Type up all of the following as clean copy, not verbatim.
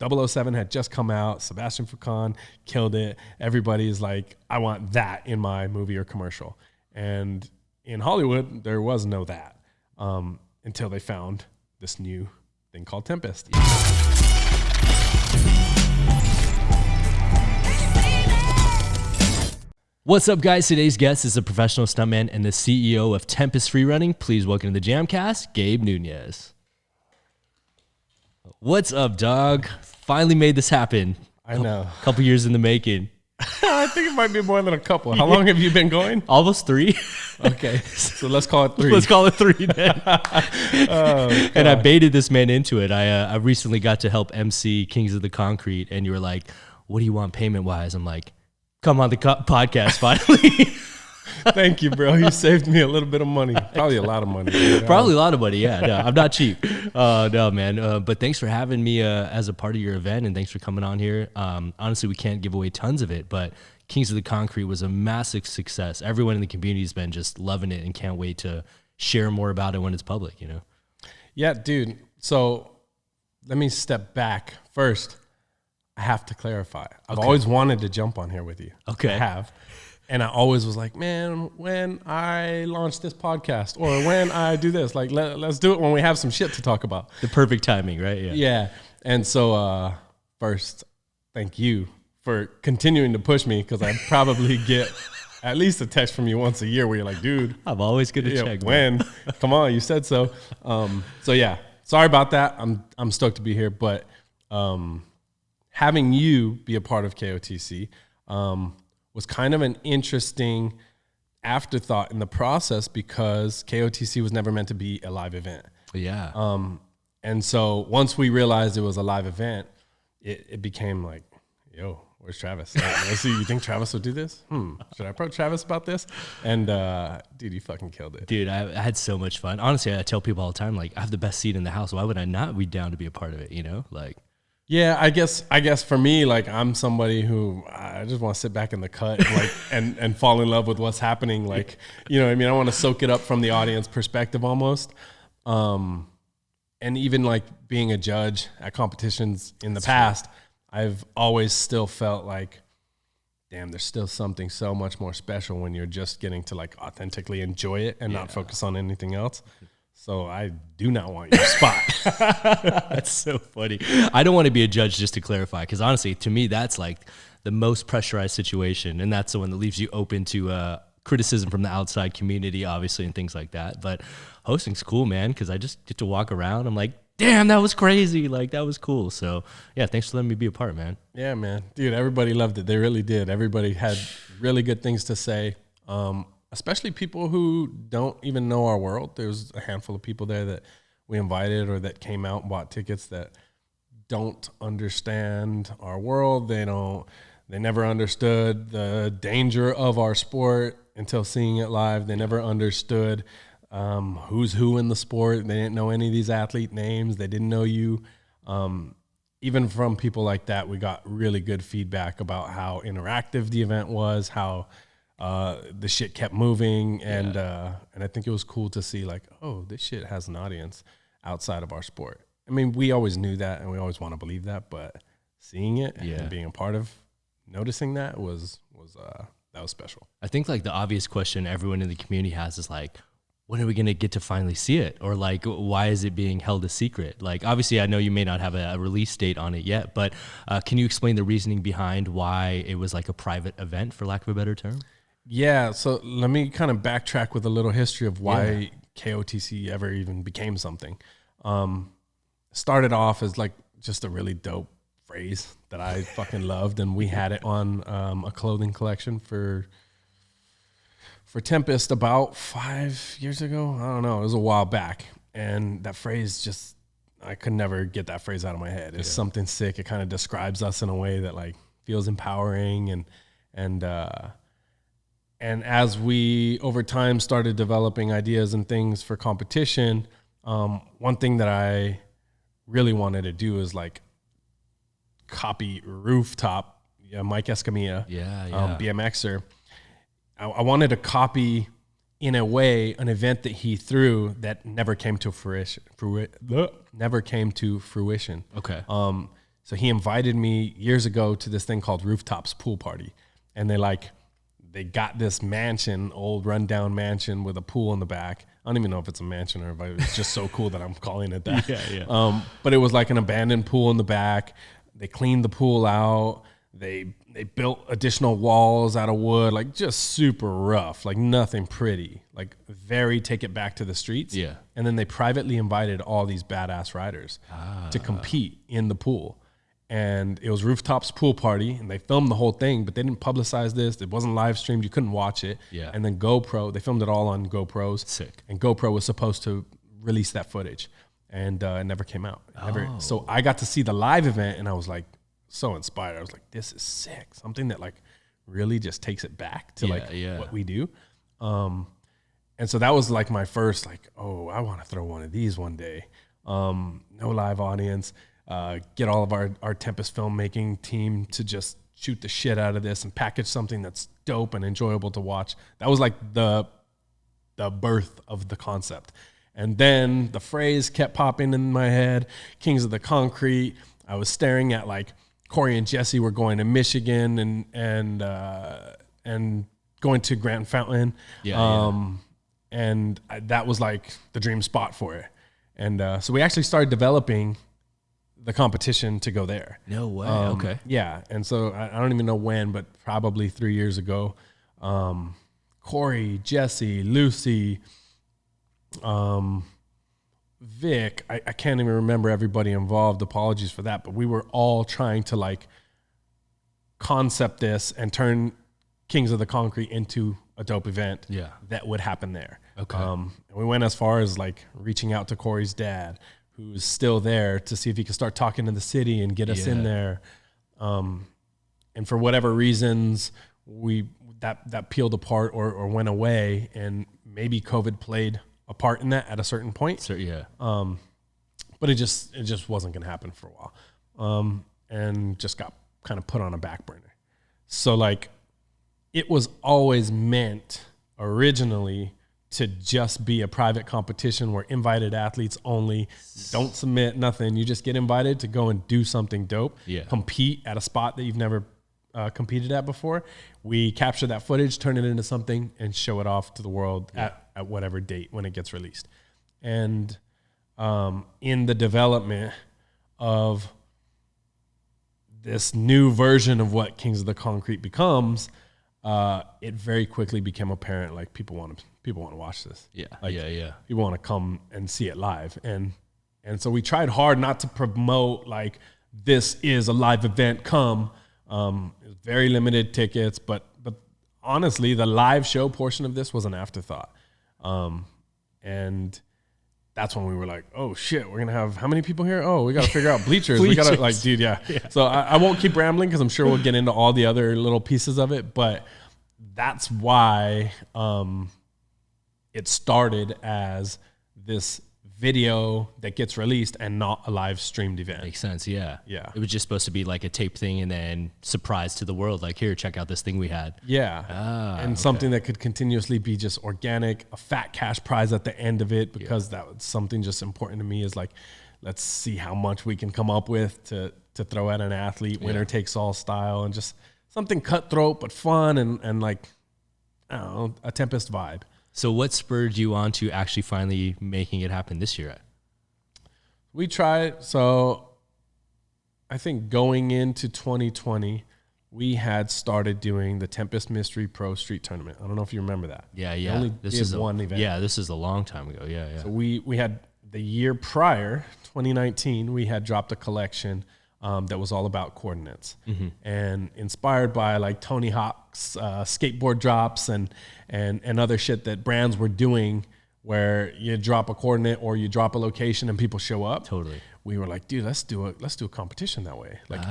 007 had just come out. Sebastian Foucan killed it. Everybody's like, I want that in my movie or commercial. And in Hollywood, there was no that until they found this new thing called Tempest. What's up, guys? Today's guest is a professional stuntman and the CEO of Tempest Freerunning. Please welcome to the JAMCast, Gabe Nunez. What's up, dog? Finally made this happen. I know. A couple years in the making. I think it might be more than a couple. How long have you been going? Almost 3. Okay, so let's call it 3. Let's call it 3 then. And I baited this man into it. I recently got to help MC Kings of the Concrete, and you were like, what do you want payment-wise? I'm like, come on the podcast finally. Thank you, bro. You saved me a little bit of money. Probably a lot of money. Probably a lot of money, yeah. No, I'm not cheap. No, man. But thanks for having me as a part of your event, and thanks for coming on here. Honestly, we can't give away tons of it, but Kings of the Concrete was a massive success. Everyone in the community has been just loving it and can't wait to share more about it when it's public, you know? Yeah, dude. So let me step back. First, I have to clarify. I've always wanted to jump on here with you. Okay. I have. And I always was like, man, when I launch this podcast or when I do this, like, let's do it when we have some shit to talk about. The perfect timing, right? Yeah. Yeah. And so first, thank you for continuing to push me, because I probably get at least a text from you once a year where you're like, dude. I'm always going to check. When? Come on, you said so. So, yeah, sorry about that. I'm stoked to be here. But having you be a part of KOTC was kind of an interesting afterthought in the process, because KOTC was never meant to be a live event. Yeah. And so once we realized it was a live event, it became like, yo, where's Travis? Let's see, you think Travis would do this? Should I approach Travis about this? And dude, you fucking killed it. Dude, I had so much fun. Honestly, I tell people all the time, like, I have the best seat in the house. Why would I not be down to be a part of it, you know? Like, yeah, I guess for me, like, I'm somebody who I just want to sit back in the cut, like, and fall in love with what's happening. Like, you know what I mean? I want to soak it up from the audience perspective almost. And even like being a judge at competitions in the past, I've always still felt like, damn, there's still something so much more special when you're just getting to like authentically enjoy it and not focus on anything else. So I do not want your spot. That's so funny. I don't want to be a judge, just to clarify, because honestly, to me, that's like the most pressurized situation. And that's the one that leaves you open to criticism from the outside community, obviously, and things like that. But hosting's cool, man, because I just get to walk around. I'm like, damn, that was crazy. Like, that was cool. So yeah, thanks for letting me be a part, man. Yeah, man. Dude, everybody loved it. They really did. Everybody had really good things to say. Especially people who don't even know our world. There's a handful of people there that we invited or that came out and bought tickets that don't understand our world. They never understood the danger of our sport until seeing it live. They never understood who's who in the sport. They didn't know any of these athlete names. They didn't know you. Even from people like that, we got really good feedback about how interactive the event was, how the shit kept moving, and I think it was cool to see, like, oh, this shit has an audience outside of our sport. I mean, we always knew that, and we always want to believe that, but seeing it and being a part of noticing that was special. I think like the obvious question everyone in the community has is like, when are we going to get to finally see it? Or like, why is it being held a secret? Like, obviously, I know you may not have a release date on it yet, but can you explain the reasoning behind why it was like a private event, for lack of a better term? Yeah, so let me kind of backtrack with a little history of why KOTC ever even became something. Started off as like just a really dope phrase that I fucking loved, and we had it on a clothing collection for Tempest about 5 years ago. I don't know, it was a while back, and that phrase just, I could never get that phrase out of my head. It's something sick. It kind of describes us in a way that like feels empowering, and as we, over time, started developing ideas and things for competition, one thing that I really wanted to do is like copy Rooftop, Mike Escamilla, BMXer. I wanted to copy, in a way, an event that he threw that never came to fruition. Okay. So he invited me years ago to this thing called Rooftops Pool Party. And they got this mansion, old rundown mansion with a pool in the back. I don't even know if it's a mansion or if it's just so cool that I'm calling it that. But it was like an abandoned pool in the back. They cleaned the pool out. They built additional walls out of wood, like just super rough, like nothing pretty, like very take it back to the streets. Yeah. And then they privately invited all these badass riders to compete in the pool. And it was Rooftops Pool Party, and they filmed the whole thing, but they didn't publicize this. It wasn't live streamed. You couldn't watch it. Yeah. And then GoPro, they filmed it all on GoPros. Sick. And GoPro was supposed to release that footage, and it never came out. So I got to see the live event, and I was like so inspired. I was like, this is sick. Something that like really just takes it back to what we do. And so that was like my first like, oh, I want to throw one of these one day. No live audience. Get all of our Tempest filmmaking team to just shoot the shit out of this and package something that's dope and enjoyable to watch. That was like the birth of the concept. And then the phrase kept popping in my head, Kings of the Concrete. I was staring at like Corey and Jesse were going to Michigan and going to Grand Fountain. And that was like the dream spot for it. And so we actually started developing the competition to go there. No way. Okay. Yeah. And so I don't even know when, but probably 3 years ago, Corey, Jesse, Lucy, Vic, I can't even remember everybody involved. Apologies for that. But we were all trying to like concept this and turn Kings of the Concrete into a dope event that would happen there. Okay. And we went as far as like reaching out to Corey's dad, who's still there, to see if he could start talking to the city and get us in there. And for whatever reasons, that peeled apart or went away, and maybe COVID played a part in that at a certain point. So, But it just wasn't going to happen for a while. And just got kind of put on a back burner. So like it was always meant originally to just be a private competition where invited athletes only, don't submit nothing. You just get invited to go and do something dope, compete at a spot that you've never competed at before. We capture that footage, turn it into something, and show it off to the world at whatever date when it gets released. And in the development of this new version of what Kings of the Concrete becomes, it very quickly became apparent like people want to watch this. People want to come and see it live. And so we tried hard not to promote like this is a live event, come. It was very limited tickets, but honestly, the live show portion of this was an afterthought. And that's when we were like, oh shit, we're gonna have how many people here? Oh, we gotta figure out bleachers. We gotta like, dude, yeah. So I won't keep rambling because I'm sure we'll get into all the other little pieces of it, but that's why it started as this video that gets released and not a live streamed event. Makes sense. Yeah. Yeah. It was just supposed to be like a tape thing and then surprise to the world. Like, here, check out this thing we had. Yeah. And something that could continuously be just organic, a fat cash prize at the end of it, because that was something just important to me is like, let's see how much we can come up with to throw at an athlete, winner takes all style, and just something cutthroat but fun and like, I don't know, a Tempest vibe. So what spurred you on to actually finally making it happen this year? We tried. So I think going into 2020, we had started doing the Tempest Mystery Pro Street Tournament. I don't know if you remember that. Yeah. We only did one event. Yeah, this is a long time ago. Yeah. So we had the year prior, 2019, we had dropped a collection that was all about coordinates, and inspired by like Tony Hawk's skateboard drops and other shit that brands were doing, where you drop a coordinate or you drop a location and people show up. Totally. We were like, dude, let's do a competition that way. Like,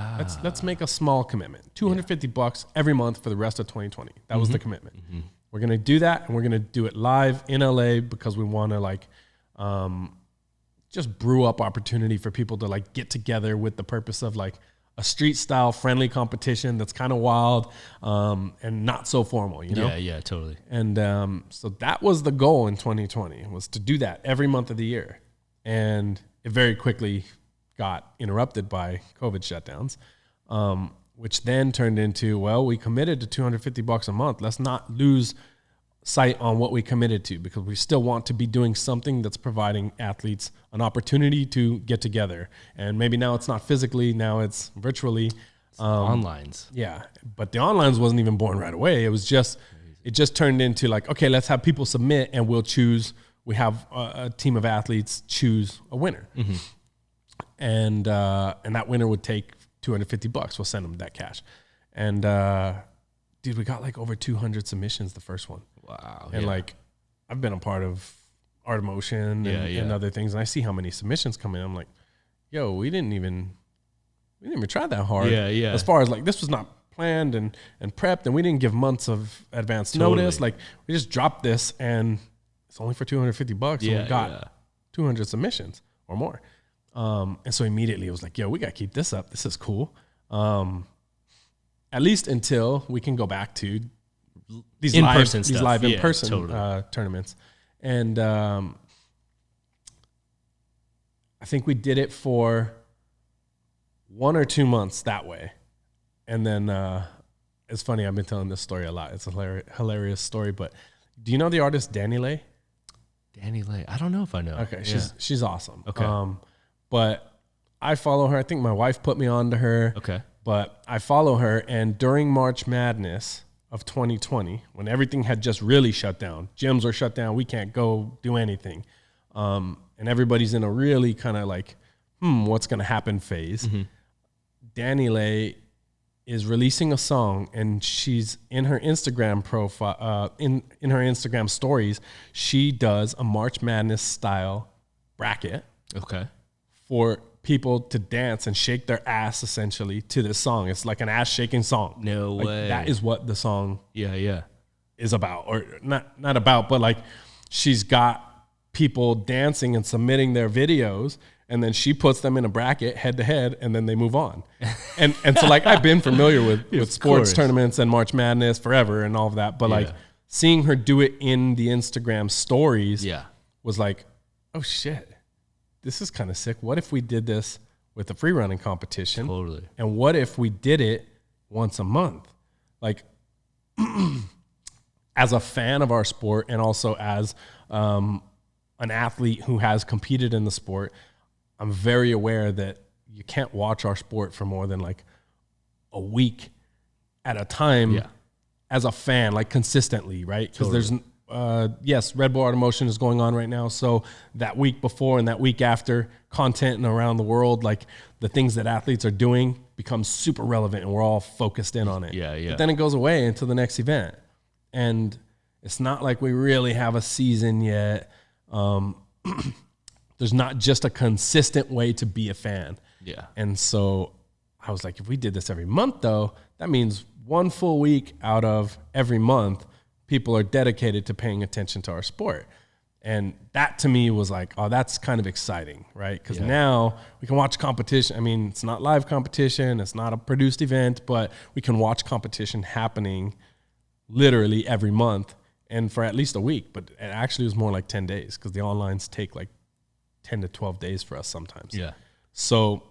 let's make a small commitment, $250 every month for the rest of 2020. That was the commitment. We're gonna do that, and we're gonna do it live in LA because we want to like. Just brew up opportunity for people to like get together with the purpose of like a street style friendly competition that's kind of wild and not so formal, you know? Yeah, totally. And so that was the goal in 2020, was to do that every month of the year. And it very quickly got interrupted by COVID shutdowns, which then turned into, well, we committed to $250 a month. Let's not lose sight on what we committed to, because we still want to be doing something that's providing athletes an opportunity to get together. And maybe now it's not physically, now it's virtually. Onlines. Yeah. But the onlines wasn't even born right away. It just turned into like, okay, let's have people submit and we have a team of athletes choose a winner. Mm-hmm. And that winner would take $250. We'll send them that cash. And, dude, we got like over 200 submissions the first one. Wow. And like, I've been a part of Art of Motion and other things, and I see how many submissions come in. I'm like, yo, we didn't even try that hard. Yeah. As far as like, this was not planned and prepped, and we didn't give months of advance notice. Like, we just dropped this, and it's only for $250. And we got 200 submissions or more. And so immediately it was like, yo, we got to keep this up. This is cool. At least until we can go back to these in-person tournaments. And I think we did it for 1 or 2 months that way. And then it's funny, I've been telling this story a lot. It's a hilarious story, but do you know the artist Danny Lay? Danny Lay. I don't know if I know. Okay, she's awesome. Okay. But I follow her. I think my wife put me on to her. Okay. But I follow her, and during March Madness of 2020, when everything had just really shut down, gyms were shut down, we can't go do anything, and everybody's in a really kind of like, what's going to happen phase. Mm-hmm. Danny Lay is releasing a song, and she's in her Instagram profile, in her Instagram stories, she does a March Madness style bracket. Okay. For people to dance and shake their ass essentially to this song. It's like an ass shaking song. No way. That is what the song is about, or not about, but like, she's got people dancing and submitting their videos, and then she puts them in a bracket head to head, and then they move on. And so like, I've been familiar with sports tournaments and March Madness forever and all of that, but like, seeing her do it in the Instagram stories was like, oh shit, this is kind of sick. What if we did this with the free running competition? Totally. And what if we did it once a month? Like, as a fan of our sport, and also as an athlete who has competed in the sport, I'm very aware that you can't watch our sport for more than like a week at a time as a fan, like consistently, right? Because there's Red Bull Art of Motion is going on right now. So that week before and that week after, content and around the world, like the things that athletes are doing becomes super relevant, and we're all focused in on it. But then it goes away into the next event. And it's not like we really have a season yet. There's not just a consistent way to be a fan. Yeah. And so I was like, if we did this every month though, that means 1 full week out of every month, people are dedicated to paying attention to our sport. And that to me was like, oh, that's kind of exciting, right? Because now we can watch competition. I mean, it's not live competition, it's not a produced event, but we can watch competition happening literally every month and for at least a week. But it actually was more like 10 days, because the onlines take like 10 to 12 days for us sometimes. Yeah. So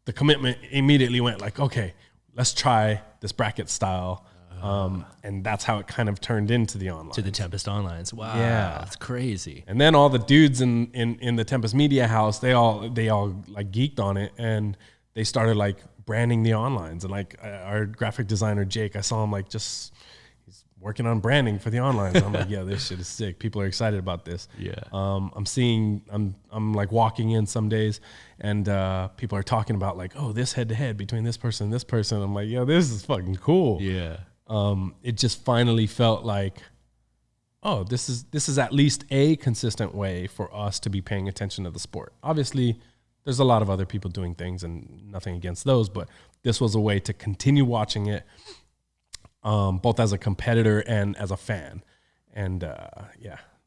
the commitment immediately went like, okay, let's try this bracket style. And that's how it kind of turned into the online. To the Tempest Onlines. Wow. Yeah. That's crazy. And then all the dudes in the Tempest Media House, they all like geeked on it, and they started like branding the onlines. And like our graphic designer, Jake, I saw him like he's working on branding for the onlines. I'm like, yeah, this shit is sick. People are excited about this. Yeah. I'm like walking in some days, and people are talking about like, oh, this head to head between this person and this person. I'm like, yo, this is fucking cool. Yeah. It just finally felt like, oh, this is at least a consistent way for us to be paying attention to the sport. Obviously, there's a lot of other people doing things, and nothing against those, but this was a way to continue watching it, both as a competitor and as a fan. And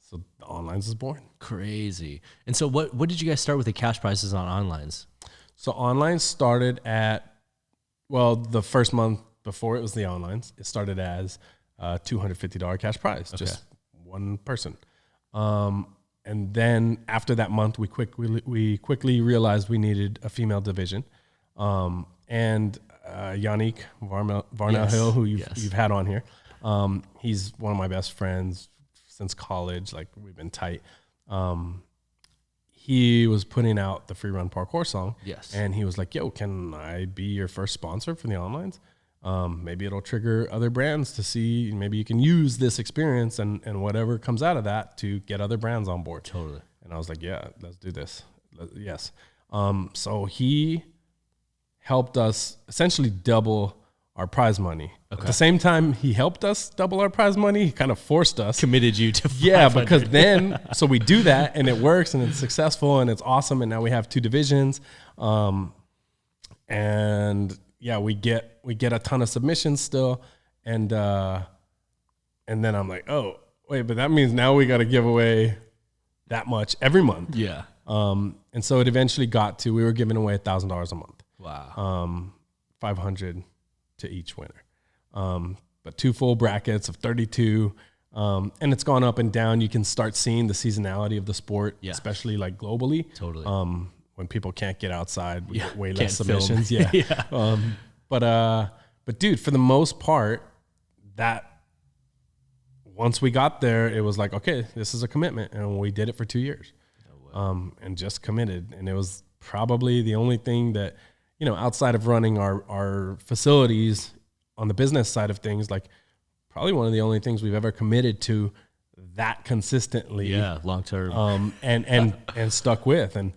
so the onlines is born. Crazy. And so what did you guys start with the cash prizes on onlines? So online started at, well, the first month before it was the onlines, it started as $250 cash prize, just one person. then after that month, we quickly realized we needed a female division. And Yannick Varnell Hill, who you've had on here, he's one of my best friends since college. Like, we've been tight. He was putting out the Free Run Parkour song. Yes. And he was like, yo, can I be your first sponsor for the onlines? Maybe it'll trigger other brands to see, maybe you can use this experience and whatever comes out of that to get other brands on board. Totally. And I was like, yeah, let's do this. Yes. So he helped us essentially double our prize money. Okay. At the same time he helped us double our prize money, he kind of forced us. Committed you to 500. Yeah, because then, so we do that and it works and it's successful and it's awesome. And now we have 2 divisions. And yeah, we get a ton of submissions still. And then I'm like, oh, wait, but that means now we got to give away that much every month. Yeah. And so it eventually got to, we were giving away $1,000 a month. Wow. 500 to each winner. But 2 full brackets of 32. And it's gone up and down. You can start seeing the seasonality of the sport, especially like globally. Totally. When people can't get outside, we get way Can't less submissions. film. Yeah. But dude, for the most part, that once we got there, it was like, okay, this is a commitment. And we did it for 2 years. And just committed. And it was probably the only thing that, you know, outside of running our facilities on the business side of things, like probably one of the only things we've ever committed to that consistently. Yeah, long term. And stuck with. And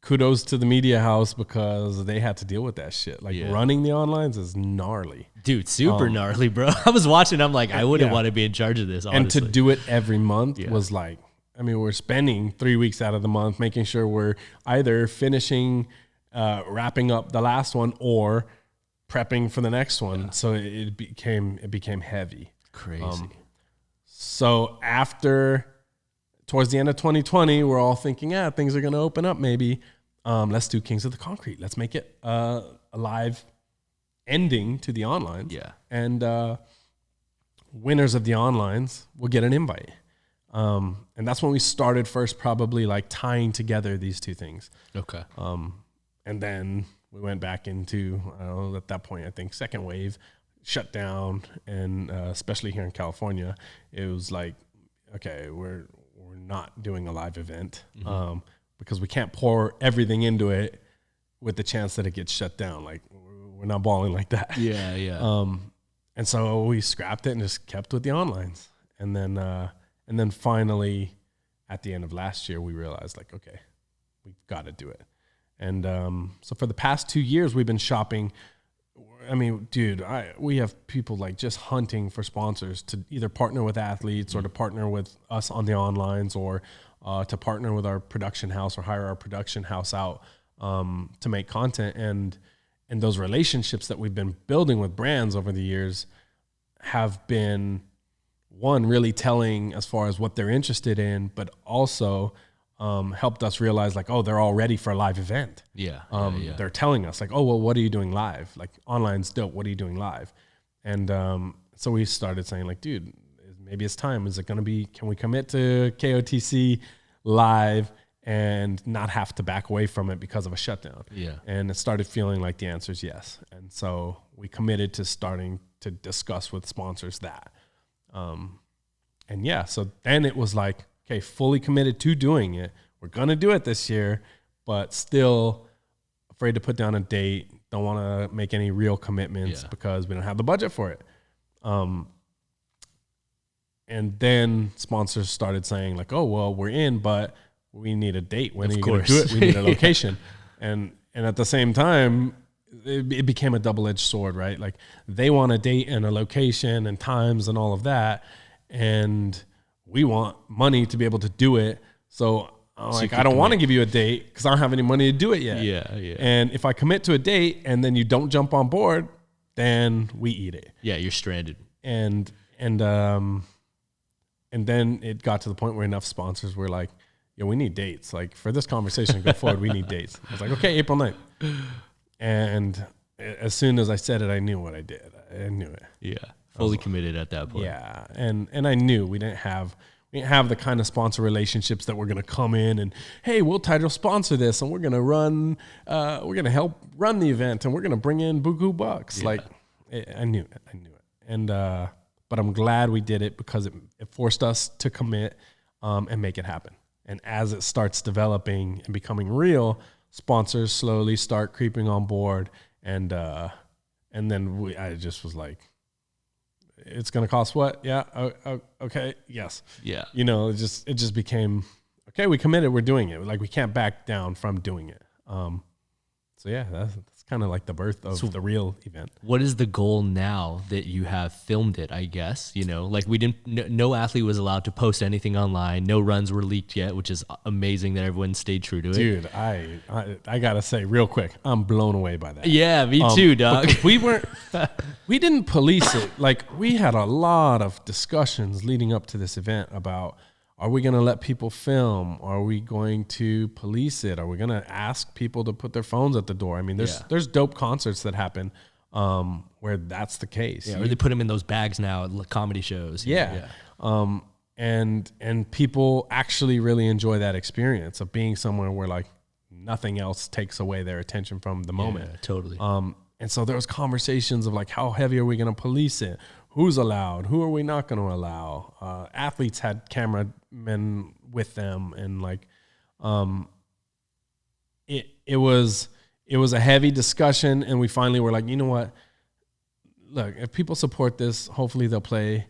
kudos to the media house because they had to deal with that shit. Like running the onlines is gnarly. Dude, super gnarly, bro. I was watching, I'm like, I wouldn't want to be in charge of this, honestly. And to do it every month was like, I mean, we're spending 3 weeks out of the month making sure we're either finishing, wrapping up the last one or prepping for the next one. Yeah. So it became heavy. Crazy. So towards the end of 2020, we're all thinking, things are going to open up maybe. Let's do Kings of the Concrete. Let's make it a live ending to the onlines. Yeah. And winners of the onlines will get an invite. And that's when we started first, probably like tying together these 2 things. Okay. And then we went back into, at that point, I think second wave shut down. And especially here in California, it was like, okay, we're not doing a live event because we can't pour everything into it with the chance that it gets shut down. Like, we're not balling like that. Yeah, yeah. And so we scrapped it and just kept with the onlines. And then finally, at the end of last year, we realized, like, okay, we've got to do it. And so for the past 2 years, we've been shopping. I mean, dude, we have people like just hunting for sponsors to either partner with athletes or to partner with us on the onlines or to partner with our production house or hire our production house out to make content. And those relationships that we've been building with brands over the years have been, one, really telling as far as what they're interested in, but also helped us realize, like, oh, they're all ready for a live event. Yeah, They're telling us, like, oh, well, what are you doing live? Like, online's dope. What are you doing live? And so we started saying, like, dude, maybe it's time. Is it going to be, can we commit to KOTC live and not have to back away from it because of a shutdown? Yeah. And it started feeling like the answer is yes. And so we committed to starting to discuss with sponsors that. And yeah, so then it was like, okay, fully committed to doing it. We're going to do it this year, but still afraid to put down a date. Don't want to make any real commitments because we don't have the budget for it. And then sponsors started saying, like, oh, well, we're in, but we need a date. When are you going to do it? We need a location. And at the same time, it became a double-edged sword, right? Like, they want a date and a location and times and all of that. And we want money to be able to do it. So like, I don't want to give you a date because I don't have any money to do it yet. Yeah, yeah. And if I commit to a date and then you don't jump on board, then we eat it. Yeah, you're stranded. And then it got to the point where enough sponsors were like, yeah, we need dates. Like, for this conversation to go forward, we need dates. I was like, okay, April 9th. And as soon as I said it, I knew what I did. I knew it. Yeah. Fully committed at that point. Yeah. And I knew we We didn't have the kind of sponsor relationships that we're going to come in and, hey, we'll title sponsor this and we're going to help run the event and we're going to bring in buku bucks. Yeah. Like I knew it. And, but I'm glad we did it because it forced us to commit and make it happen. And as it starts developing and becoming real, sponsors slowly start creeping on board. And then I just was like, it's going to cost what? Yeah. Okay. Yes. Yeah. You know, it just became, okay, we committed, we're doing it. Like we can't back down from doing it. So yeah, that's kind of like the birth of the real event. What is the goal now that you have filmed it, I guess? You know, like no athlete was allowed to post anything online. No runs were leaked yet, which is amazing that everyone stayed true to it. Dude, I got to say real quick, I'm blown away by that. Yeah, me too, dog. We didn't police it. Like we had a lot of discussions leading up to this event about, are we going to let people film? Are we going to police it? Are we going to ask people to put their phones at the door? I mean, there's dope concerts that happen where that's the case. Yeah, or they put them in those bags now at comedy shows. Yeah. And people actually really enjoy that experience of being somewhere where like nothing else takes away their attention from the moment. Yeah, totally. And so there was conversations of like, how heavy are we going to police it? Who's allowed? Who are we not going to allow? Athletes had cameramen with them, and like, it was a heavy discussion. And we finally were like, you know what? Look, if people support this, hopefully they'll play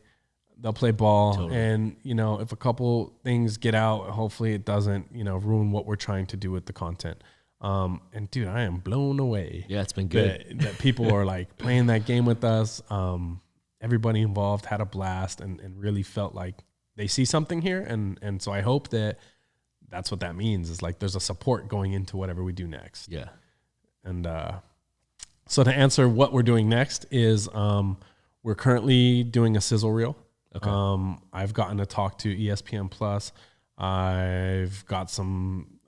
ball. Totally. And you know, if a couple things get out, hopefully it doesn't, you know, ruin what we're trying to do with the content. And dude, I am blown away. Yeah, it's been good that people are like playing that game with us. Everybody involved had a blast and really felt like they see something here. And so I hope that that's what that means, is like there's a support going into whatever we do next. Yeah. And so to answer what we're doing next is we're currently doing a sizzle reel. Okay. I've gotten to talk to ESPN Plus. I've got some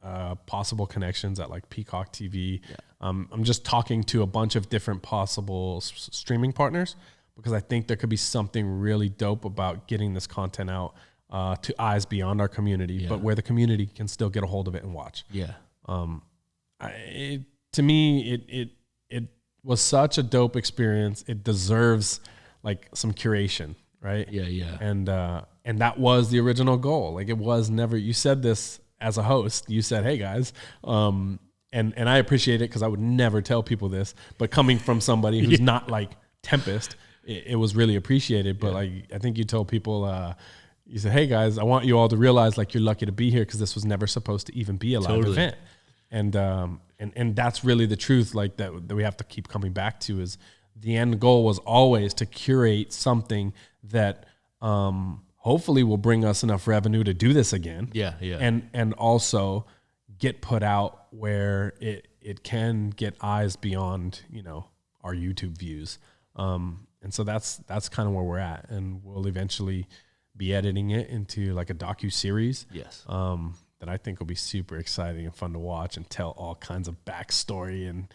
possible connections at like Peacock TV. Yeah. I'm just talking to a bunch of different possible streaming partners, because I think there could be something really dope about getting this content out to eyes beyond our community, but where the community can still get a hold of it and watch. Yeah. To me, it was such a dope experience. It deserves like some curation, right? Yeah, yeah. And that was the original goal. Like it was never. You said this as a host. You said, "Hey guys." And I appreciate it because I would never tell people this, but coming from somebody who's not like Tempest, it was really appreciated. But like, I think you told people, you said, "Hey guys, I want you all to realize like you're lucky to be here because this was never supposed to even be a live event." And that's really the truth, like that we have to keep coming back to, is the end goal was always to curate something that hopefully will bring us enough revenue to do this again. Yeah, yeah. And also get put out where it can get eyes beyond, you know, our YouTube views. And so that's kind of where we're at, and we'll eventually be editing it into like a docu-series. Yes. That I think will be super exciting and fun to watch and tell all kinds of backstory and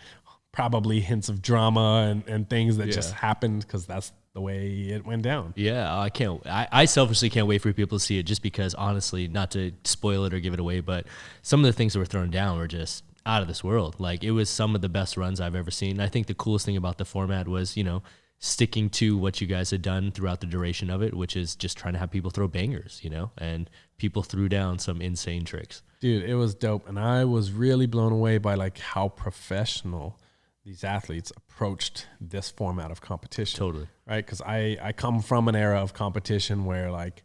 probably hints of drama and things that just happened because that's the way it went down. Yeah, I selfishly can't wait for people to see it, just because, honestly, not to spoil it or give it away, but some of the things that were thrown down were just out of this world. Like, it was some of the best runs I've ever seen. I think the coolest thing about the format was, you know, sticking to what you guys had done throughout the duration of it, which is just trying to have people throw bangers, you know, and people threw down some insane tricks. Dude, it was dope. And I was really blown away by like how professional these athletes approached this format of competition. Totally. Right? Because I come from an era of competition where like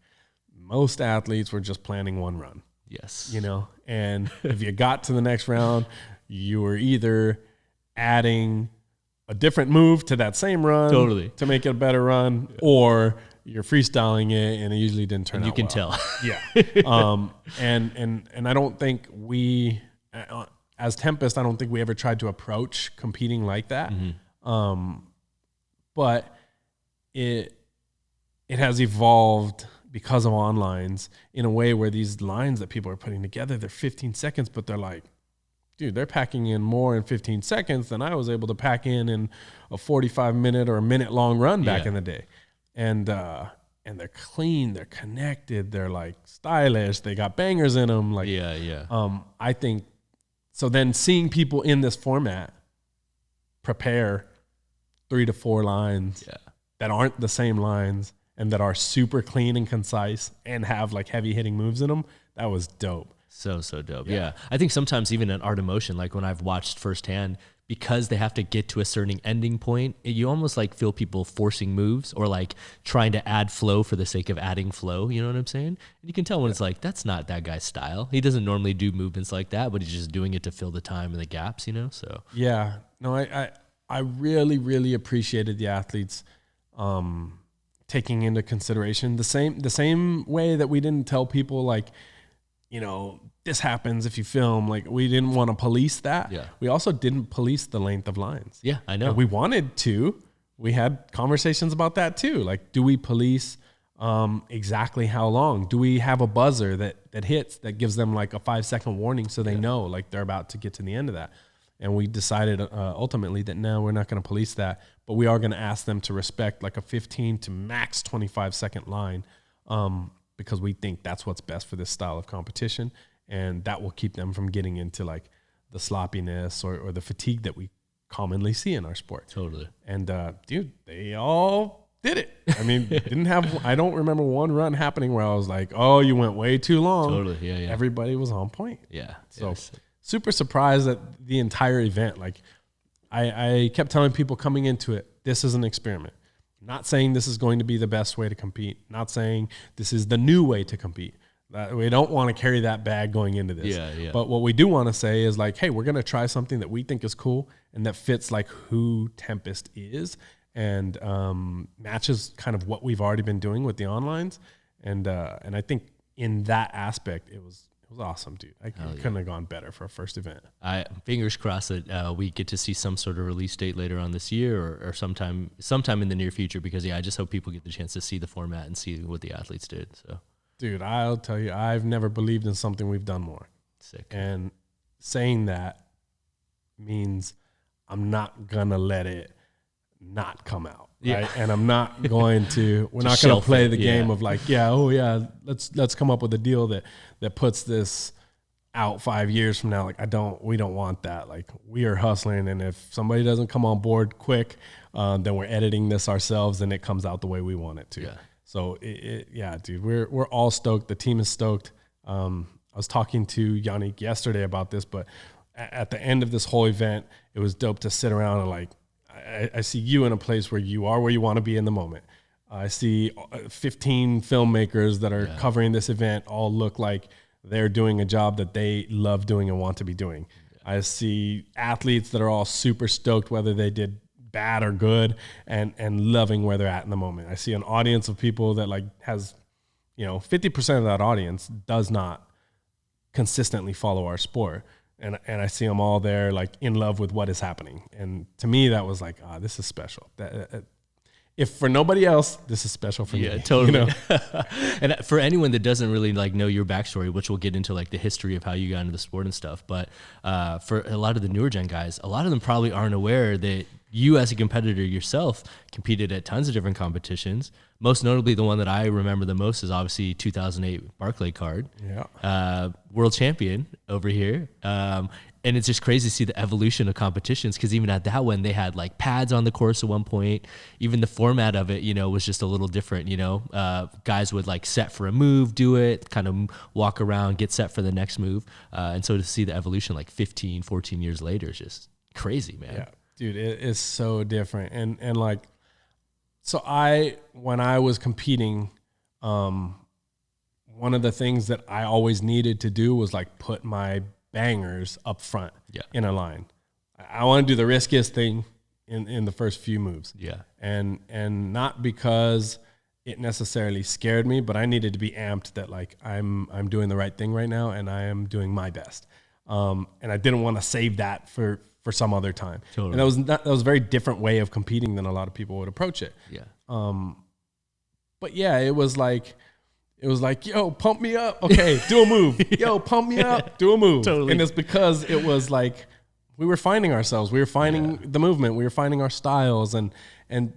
most athletes were just planning one run. Yes. You know, and if you got to the next round, you were either adding a different move to that same run to make it a better run, or you're freestyling it and it usually didn't turn out well. You can tell. Yeah. And I don't think we, as Tempest, I don't think we ever tried to approach competing like that. Mm-hmm. But it has evolved because of onlines in a way where these lines that people are putting together, they're 15 seconds, but they're like, dude, they're packing in more in 15 seconds than I was able to pack in a 45-minute or a minute-long run back in the day. And and they're clean, they're connected, they're like stylish, they got bangers in them. Like, I think so. Then seeing people in this format prepare 3 to 4 lines that aren't the same lines and that are super clean and concise and have like heavy hitting moves in them, that was dope. So dope. Yeah. I think sometimes even in art of motion, like when I've watched firsthand, because they have to get to a certain ending point, you almost like feel people forcing moves or like trying to add flow for the sake of adding flow. You know what I'm saying? And you can tell when it's like, that's not that guy's style. He doesn't normally do movements like that, but he's just doing it to fill the time and the gaps, you know? So yeah, no, I really, really appreciated the athletes, taking into consideration the same way that we didn't tell people like, you know, this happens if you film. Like, we didn't want to police that. Yeah. We also didn't police the length of lines. Yeah, I know. And we wanted to. We had conversations about that too. Like, do we police exactly how long? Do we have a buzzer that hits that gives them like a 5-second warning so they know like they're about to get to the end of that? And we decided ultimately that no, we're not going to police that, but we are going to ask them to respect like a 15 to max 25-second line, because we think that's what's best for this style of competition. And that will keep them from getting into like the sloppiness or the fatigue that we commonly see in our sport. Totally. And dude, they all did it. I mean, I don't remember one run happening where I was like, oh, you went way too long. Totally. Yeah. Everybody was on point. Yeah. So super surprised at the entire event. Like, I kept telling people coming into it, this is an experiment. Not saying this is going to be the best way to compete. Not saying this is the new way to compete. We don't want to carry that bag going into this. Yeah. But what we do want to say is like, hey, we're going to try something that we think is cool and that fits like who Tempest is and matches kind of what we've already been doing with the onlines. And I think in that aspect, it was awesome, dude. I couldn't have gone better for a first event. Fingers crossed that we get to see some sort of release date later on this year or sometime in the near future, because I just hope people get the chance to see the format and see what the athletes did. So, dude, I'll tell you, I've never believed in something we've done more. Sick. And saying that means I'm not gonna let it not come out. Right. And I'm not going to, we're not going to play the game of like, let's come up with a deal that puts this out 5 years from now. Like, we don't want that. Like, we are hustling. And if somebody doesn't come on board quick, then we're editing this ourselves and it comes out the way we want it to. Yeah. So dude, we're all stoked. The team is stoked. I was talking to Yannick yesterday about this, but at the end of this whole event, it was dope to sit around and like, I see you in a place where you are where you want to be in the moment. I see 15 filmmakers that are covering this event all look like they're doing a job that they love doing and want to be doing. Yeah. I see athletes that are all super stoked whether they did bad or good and loving where they're at in the moment. I see an audience of people that like has, 50% of that audience does not consistently follow our sport. And I see them all there, like in love with what is happening. And to me, that was like, this is special. If for nobody else, this is special for me. Yeah, totally. And for anyone that doesn't really like know your backstory, which we'll get into like the history of how you got into the sport and stuff. But for a lot of the newer gen guys, a lot of them probably aren't aware that you as a competitor yourself competed at tons of different competitions. Most notably, the one that I remember the most is obviously 2008 Barclay card. Yeah. World champion over here. And it's just crazy to see the evolution of competitions, because even at that one, they had like pads on the course at one point. Even the format of it, was just a little different, Guys would like set for a move, do it, kind of walk around, get set for the next move. And so to see the evolution like 15, 14 years later is just crazy, man. Yeah, dude, it is so different. And like, so when I was competing, one of the things that I always needed to do was like put my bangers up front in a line. I want to do the riskiest thing in the first few moves. Yeah. And not because it necessarily scared me, but I needed to be amped that like I'm doing the right thing right now and I am doing my best. And I didn't want to save that for some other time. Totally. And that was a very different way of competing than a lot of people would approach it. Yeah. But yeah, it was like, yo, pump me up. Okay, do a move. Yo, pump me up, do a move. Totally. And it's because it was like we were finding ourselves. We were finding the movement. We were finding our styles, and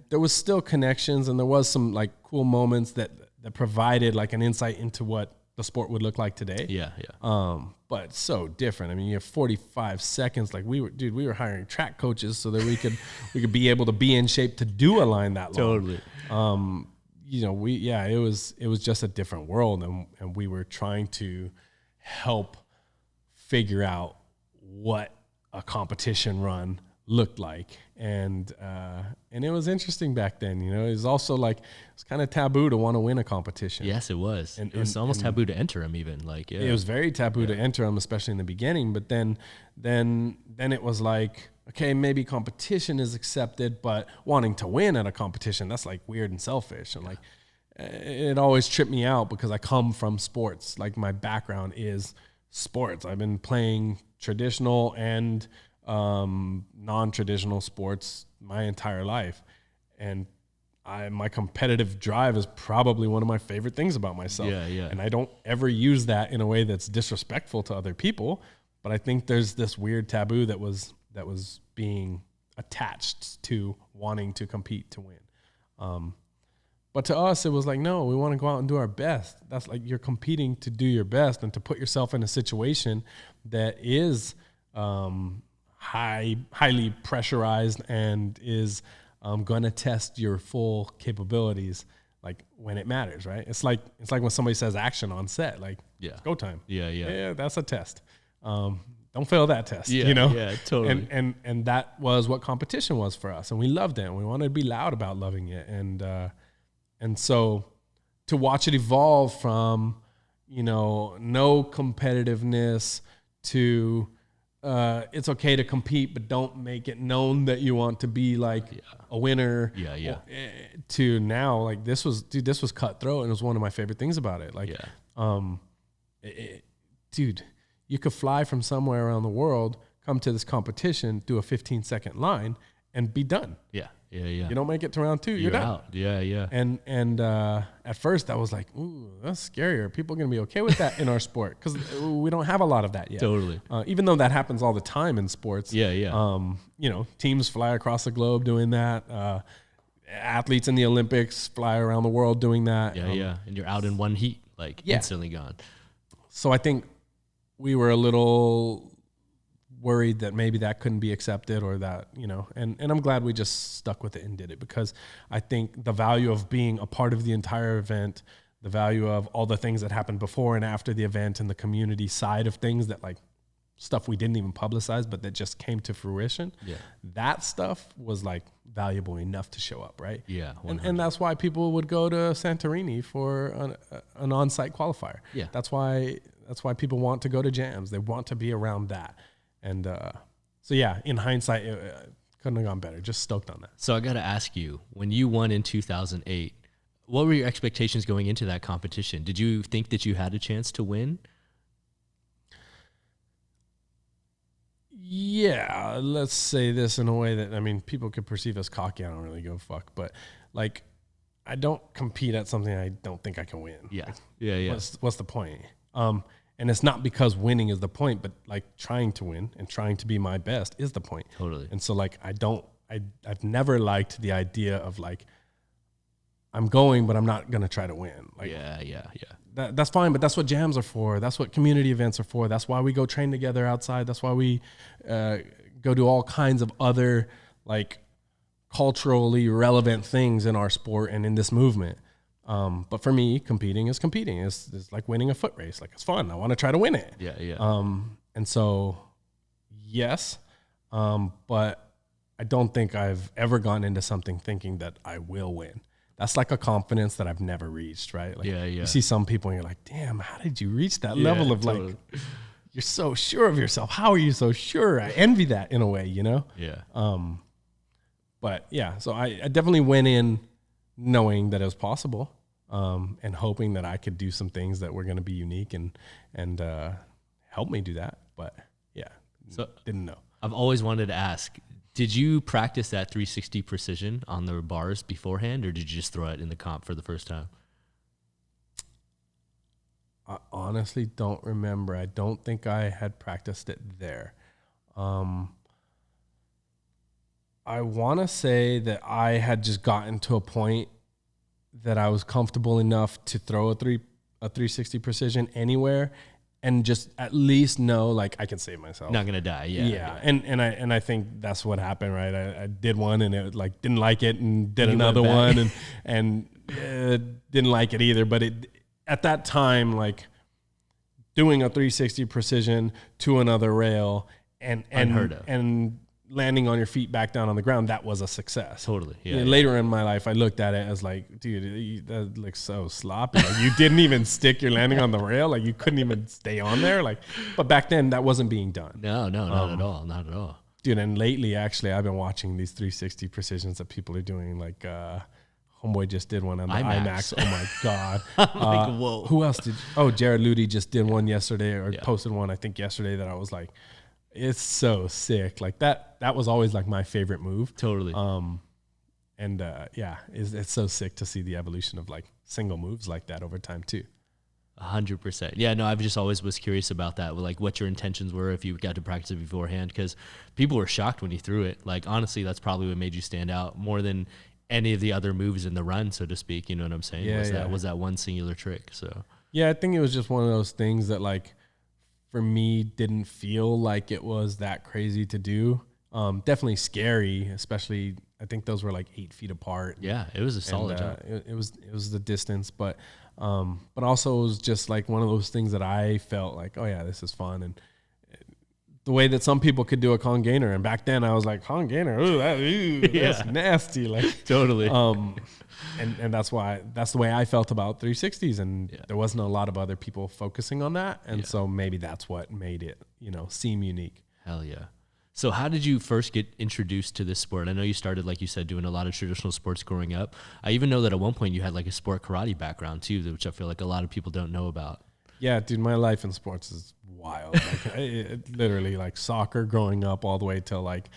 there was still connections, and there was some like cool moments that provided like an insight into what the sport would look like today. Yeah, yeah. But so different. I mean, you have 45 seconds. Like we were hiring track coaches so that we could be able to be in shape to do a line that long. Totally. You know, it was just a different world, and we were trying to help figure out what a competition run looked like, and it was interesting back then. You know, it was also like it's kind of taboo to want to win a competition. Yes, it was. And it was almost taboo to enter them, even. Like, yeah, it was very taboo to enter them, especially in the beginning. But then it was like, okay, maybe competition is accepted, but wanting to win at a competition, that's like weird and selfish. And like, it always tripped me out because I come from sports. Like my background is sports. I've been playing traditional and non-traditional sports my entire life, and my competitive drive is probably one of my favorite things about myself. Yeah. And I don't ever use that in a way that's disrespectful to other people, but I think there's this weird taboo that was being attached to wanting to compete to win. But to us, it was like, no, we want to go out and do our best. That's like, you're competing to do your best and to put yourself in a situation that is highly pressurized and is going to test your full capabilities, like when it matters, right? It's like when somebody says action on set, like, it's go time. Yeah, that's a test. Don't fail that test, you know? Yeah, totally. And that was what competition was for us, and we loved it, and we wanted to be loud about loving it, and so to watch it evolve from, you know, no competitiveness to it's okay to compete, but don't make it known that you want to be like a winner. Yeah. To now, like this was cutthroat, and it was one of my favorite things about it. Like, dude, you could fly from somewhere around the world, come to this competition, do a 15-second line, and be done. Yeah. You don't make it to round 2, you're done. Out. Yeah. And at first I was like, ooh, that's scary. Are people going to be okay with that in our sport? Because we don't have a lot of that yet. Totally. Even though that happens all the time in sports. Yeah. You know, teams fly across the globe doing that. Athletes in the Olympics fly around the world doing that. Yeah. And you're out in one heat, like instantly gone. So I think we were a little worried that maybe that couldn't be accepted, or that, you know, and I'm glad we just stuck with it and did it, because I think the value of being a part of the entire event, the value of all the things that happened before and after the event, and the community side of things, that like stuff we didn't even publicize, but that just came to fruition. Yeah. That stuff was like valuable enough to show up. Right. Yeah. And that's why people would go to Santorini for an on-site qualifier. Yeah. That's why people want to go to jams. They want to be around that. And so, yeah, in hindsight, it couldn't have gone better. Just stoked on that. So I got to ask you, when you won in 2008, what were your expectations going into that competition? Did you think that you had a chance to win? Yeah, let's say this in a way that, I mean, people could perceive as cocky. I don't really give a fuck. But, like, I don't compete at something I don't think I can win. Yeah. Like, Yeah. What's the point? And it's not because winning is the point, but like trying to win and trying to be my best is the point. Totally. And so like, I've never liked the idea of like, I'm going, but I'm not going to try to win. Like, Yeah. That's fine, but that's what jams are for. That's what community events are for. That's why we go train together outside. That's why we go do all kinds of other like culturally relevant things in our sport and in this movement. But for me, competing is competing. It's like winning a foot race. Like, it's fun. I want to try to win it. Yeah. And so, yes, but I don't think I've ever gone into something thinking that I will win. That's like a confidence that I've never reached, right? Like, you see some people and you're like, damn, how did you reach that level of like, you're so sure of yourself. How are you so sure? I envy that in a way, you know? Yeah. But yeah, so I definitely went in knowing that it was possible. And hoping that I could do some things that were going to be unique and help me do that. But yeah, so didn't know. I've always wanted to ask, did you practice that 360 precision on the bars beforehand, or did you just throw it in the comp for the first time? I honestly don't remember. I don't think I had practiced it there. I want to say that I had just gotten to a point that I was comfortable enough to throw a 360 precision anywhere and just at least know like I can save myself. Not gonna die. Yeah. And I think that's what happened, right? I did one and it like didn't like it and did another one and didn't like it either. But it at that time, like doing a 360 precision to another rail and Unheard of. And landing on your feet back down on the ground, that was a success. Totally. Yeah. Later in my life, I looked at it as like, dude, that looks so sloppy. Like you didn't even stick your landing on the rail. Like you couldn't even stay on there. Like, but back then that wasn't being done. No, not at all. Not at all. Dude, and lately, actually, I've been watching these 360 precisions that people are doing. Like, Homeboy just did one on the IMAX. Oh my God. Like, whoa. Who else did? Oh, Jared Ludy just did one yesterday or posted one, I think yesterday, that I was like, it's so sick. Like that was always like my favorite move. Totally. It's so sick to see the evolution of like single moves like that over time too. 100%. Yeah, no, I've just always was curious about that, like what your intentions were if you got to practice it beforehand, because people were shocked when you threw it. Like, honestly, that's probably what made you stand out more than any of the other moves in the run, so to speak. You know what I'm saying? Was that one singular trick. So yeah, I think it was just one of those things that like for me didn't feel like it was that crazy to do. Definitely scary, especially I think those were like 8 feet apart. Yeah, it was a solid jump. It was the distance, but also it was just like one of those things that I felt like, oh yeah, this is fun. And the way that some people could do a con gainer, and back then I was like, con gainer, that's nasty, like totally. And that's the way I felt about 360s, and there wasn't a lot of other people focusing on that, and so maybe that's what made it, seem unique. Hell yeah. So how did you first get introduced to this sport? I know you started, like you said, doing a lot of traditional sports growing up. I even know that at one point you had like a sport karate background too, which I feel like a lot of people don't know about. Yeah, dude, my life in sports is wild. Like, it literally like soccer growing up all the way till like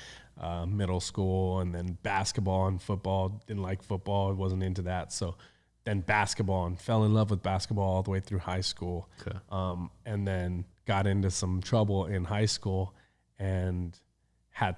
middle school, and then basketball and football. Didn't like football. Wasn't into that. So then basketball, and fell in love with basketball all the way through high school. Okay. And then got into some trouble in high school and I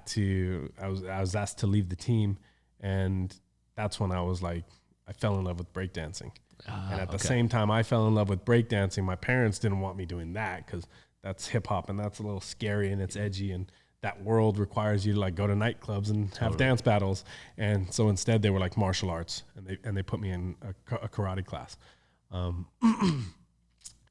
was asked to leave the team, and that's when I was like, I fell in love with breakdancing. And at the same time I fell in love with breakdancing, my parents didn't want me doing that because that's hip hop and that's a little scary and it's edgy, and that world requires you to like go to nightclubs and have dance battles. And so instead they were like martial arts, and they put me in a karate class. And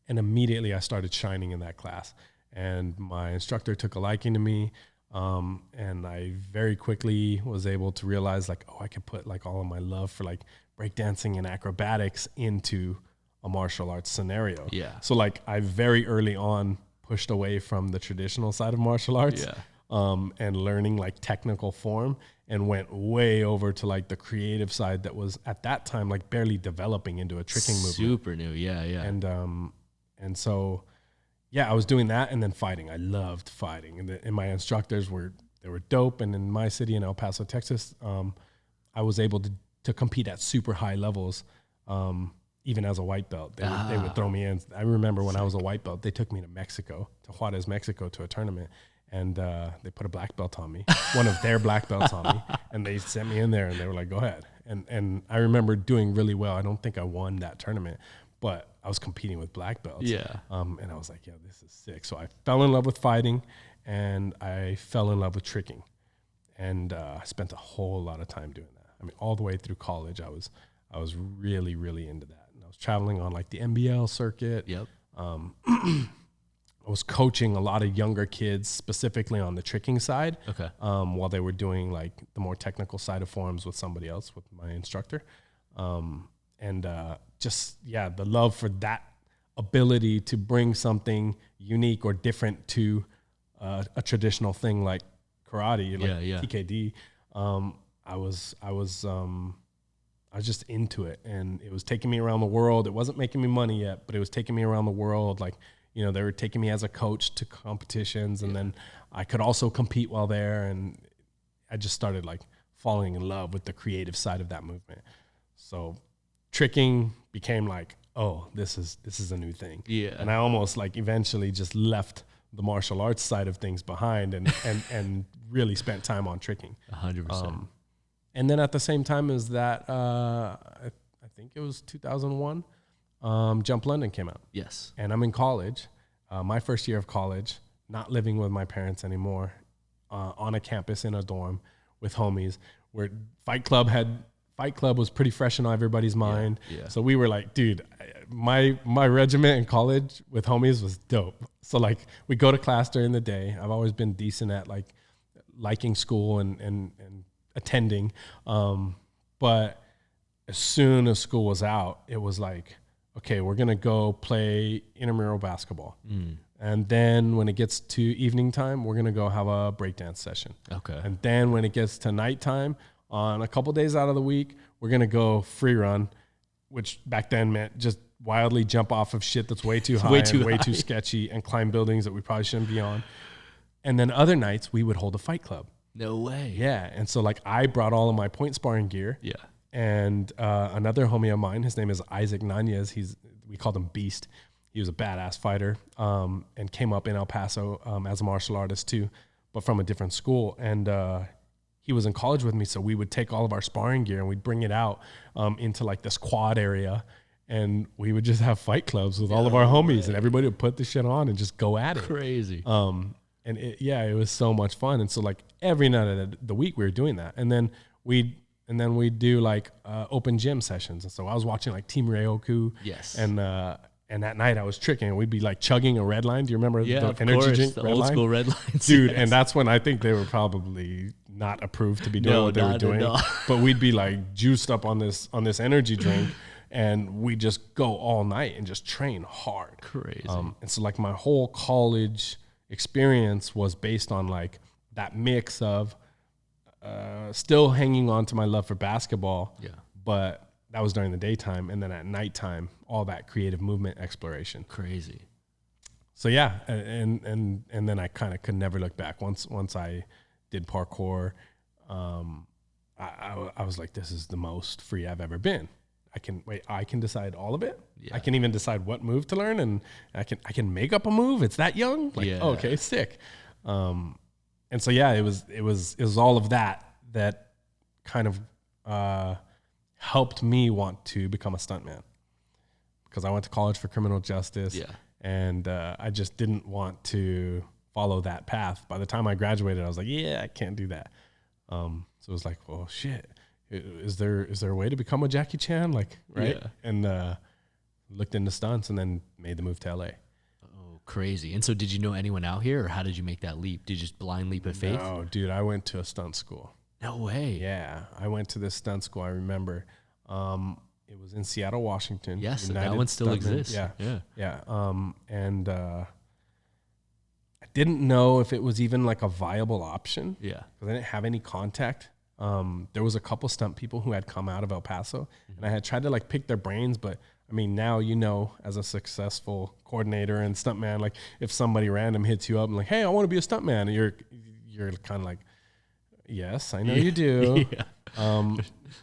immediately I started shining in that class, and my instructor took a liking to me. And I very quickly was able to realize like, I could put like all of my love for like breakdancing and acrobatics into a martial arts scenario. Yeah. So like I very early on pushed away from the traditional side of martial arts, and learning like technical form, and went way over to like the creative side that was at that time like barely developing into a tricking movement. Super new. Yeah. And so I was doing that, and then fighting. I loved fighting, and my instructors were dope. And in my city in El Paso, Texas, I was able to compete at super high levels, even as a white belt. They would throw me in. I remember when I was a white belt, they took me to Mexico, to Juarez, Mexico, to a tournament, and they put a black belt on me, one of their black belts on me, and they sent me in there, and they were like, "Go ahead." And I remember doing really well. I don't think I won that tournament, but I was competing with black belts. Yeah. And I was like, yeah, this is sick. So I fell in love with fighting, and I fell in love with tricking. And I spent a whole lot of time doing that. I mean, all the way through college, I was really, really into that. And I was traveling on like the NBL circuit. Yep. I was coaching a lot of younger kids, specifically on the tricking side. Okay. While they were doing like the more technical side of forms with somebody else, with my instructor. The love for that ability to bring something unique or different to a traditional thing like karate, like TKD. I was just into it, and it was taking me around the world. It wasn't making me money yet, but it was taking me around the world. Like, they were taking me as a coach to competitions, and then I could also compete while there. And I just started like falling in love with the creative side of that movement. So tricking became like, oh, this is a new thing. Yeah. And I almost like eventually just left the martial arts side of things behind and really spent time on tricking. 100%. And then at the same time as that, I think it was 2001, Jump London came out. Yes. And I'm in college, my first year of college, not living with my parents anymore, on a campus in a dorm with homies, where Fight Club was pretty fresh in everybody's mind. Yeah. So we were like, dude, my regiment in college with homies was dope. So like we go to class during the day. I've always been decent at like liking school and attending. But as soon as school was out, it was like, okay, we're going to go play intramural basketball. And then when it gets to evening time, we're going to go have a breakdance session. Okay. And then when it gets to nighttime, on a couple days out of the week, we're going to go free run, which back then meant just wildly jump off of shit that's way too high way too sketchy and climb buildings that we probably shouldn't be on. And then other nights we would hold a fight club. No way. Yeah. And so like I brought all of my point sparring gear. Yeah. And another homie of mine, his name is Isaac Nunez. We called him Beast. He was a badass fighter, and came up in El Paso as a martial artist too, but from a different school. And he was in college with me, so we would take all of our sparring gear and we'd bring it out into like this quad area, and we would just have fight clubs with all of our homies, and everybody would put the shit on and just go at it. Crazy. And it was so much fun. And so like every night of the week we were doing that, and then we'd do like open gym sessions. And so I was watching like Team Ryoku. Yes. And that night I was tricking, and we'd be like chugging a red line. Do you remember the energy drink? The old school red lines. Dude, yes. And that's when I think they were probably not approved to be doing what they were doing. But we'd be like juiced up on this energy drink, and we just go all night and just train hard. Crazy. And so like my whole college experience was based on like that mix of still hanging on to my love for basketball. Yeah. But that was during the daytime, and then at nighttime, all that creative movement exploration. Crazy. So yeah, and then I kind of could never look back. Once I did parkour, I was like, this is the most free I've ever been. I can decide all of it. Yeah. I can even decide what move to learn, and I can make up a move. It's that young. Like, yeah. Okay, sick. And so yeah, it was all of that kind of helped me want to become a stuntman, because I went to college for criminal justice. Yeah. And I just didn't want to follow that path. By the time I graduated, I was like, yeah, I can't do that. So it was like, well, shit, is there a way to become a Jackie Chan? Like, right? Yeah. And looked into stunts and then made the move to LA. Oh, crazy. And so did you know anyone out here, or how did you make that leap? Did you just blind leap of faith? No, dude, I went to a stunt school. No way. Yeah, I went to this stunt school. I remember it was in Seattle, Washington. Yes, that one still exists. Yeah. And I didn't know if it was even like a viable option. Yeah, because I didn't have any contact. There was a couple stunt people who had come out of El Paso, and I had tried to like pick their brains. But I mean, now as a successful coordinator and stuntman, like if somebody random hits you up and like, hey, I want to be a stuntman, and you're kind of like, yes, I know you do. Yeah.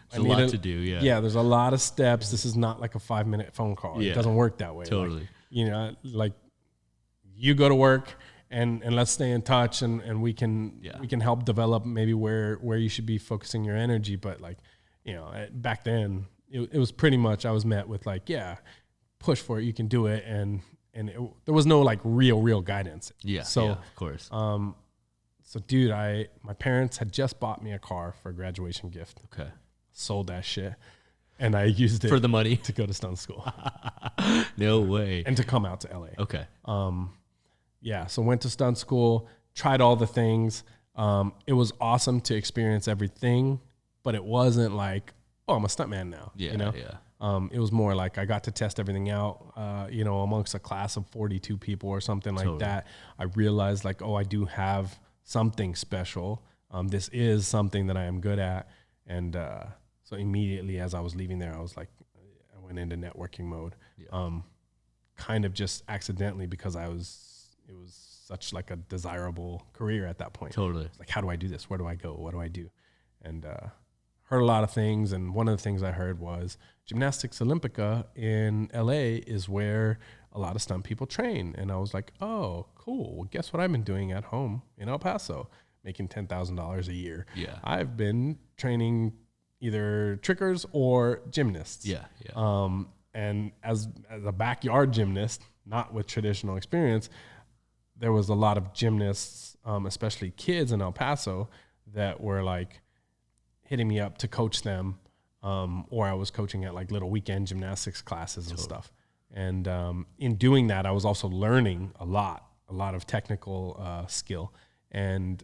There's a lot to do. Yeah. Yeah. There's a lot of steps. This is not like a 5-minute phone call. Yeah. It doesn't work that way. Totally. Like, like you go to work and let's stay in touch, and we can help develop maybe where you should be focusing your energy. But like, back then it was pretty much, I was met with like, yeah, push for it. You can do it. And there was no like real guidance. Yeah. So yeah, of course. So, dude, my parents had just bought me a car for a graduation gift. Okay. Sold that shit, and I used it for the money to go to stunt school. No way. And to come out to LA. Okay. Yeah. So went to stunt school, tried all the things. It was awesome to experience everything, but it wasn't like, oh, I'm a stuntman now. Yeah. Yeah. It was more like I got to test everything out, amongst a class of 42 people or something like that. I realized like, oh, I do have something special. This is something that I am good at. And so immediately as I was leaving there, I was like, I went into networking mode, kind of just accidentally, because it was such like a desirable career at that point. Totally. Like, how do I do this? Where do I go? What do I do? And heard a lot of things. And one of the things I heard was Gymnastics Olympica in LA is where a lot of stunt people train. And I was like, oh, cool. Well, guess what I've been doing at home in El Paso, making $10,000 a year. Yeah. I've been training either trickers or gymnasts. Yeah. Yeah. And as a backyard gymnast, not with traditional experience, there was a lot of gymnasts, especially kids in El Paso, that were like hitting me up to coach them, or I was coaching at like little weekend gymnastics classes and stuff. And in doing that, I was also learning a lot of technical skill. And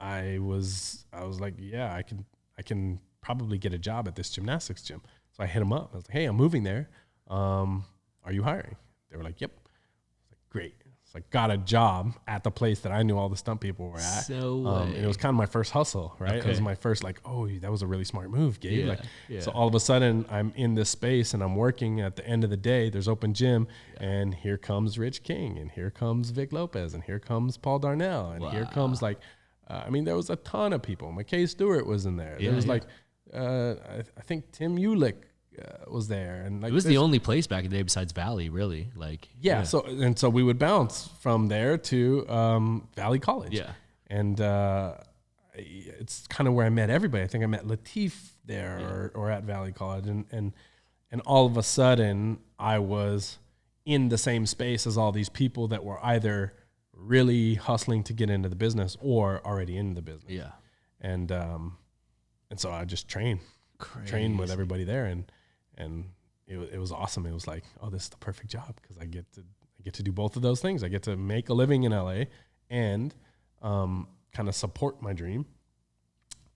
I was like, yeah, I can probably get a job at this gymnastics gym. So I hit them up. I was like, hey, I'm moving there. Are you hiring? They were like, yep. I was like, great. So I got a job at the place that I knew all the stunt people were at. And it was kind of my first hustle, right? Okay. It was my first like, oh, that was a really smart move, Gabe. So all of a sudden I'm in this space and I'm working. At the end of the day, there's open gym, and here comes Rich King, and here comes Vic Lopez, and here comes Paul Darnell, and here comes like, there was a ton of people. McKay Stewart was in there. There was like, I think Tim Ulick was there, and like it was the only place back in the day besides Valley, really. Like so we would bounce from there to Valley College. Yeah, and it's kind of where I met everybody. I think I met Latif there or at Valley College, and all of a sudden I was in the same space as all these people that were either really hustling to get into the business or already in the business. Yeah, and so I just trained with everybody there, and it was awesome. It was like, oh, this is the perfect job because I get to do both of those things. I get to make a living in LA and kind of support my dream,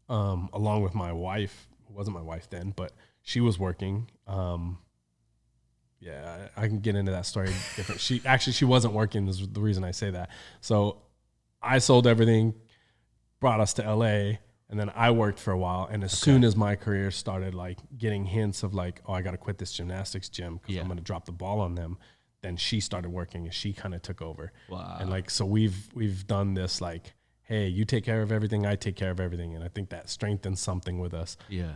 along with my wife, who wasn't my wife then, but she was working. Yeah, I can get into that story different. She wasn't working, is the reason I say that. So I sold everything, brought us to LA, and then I worked for a while. And as soon as my career started like getting hints of like, oh, I got to quit this gymnastics gym because I'm going to drop the ball on them, then she started working and she kind of took over. Wow. And like, so we've done this like, hey, you take care of everything, I take care of everything. And I think that strengthens something with us. Yeah.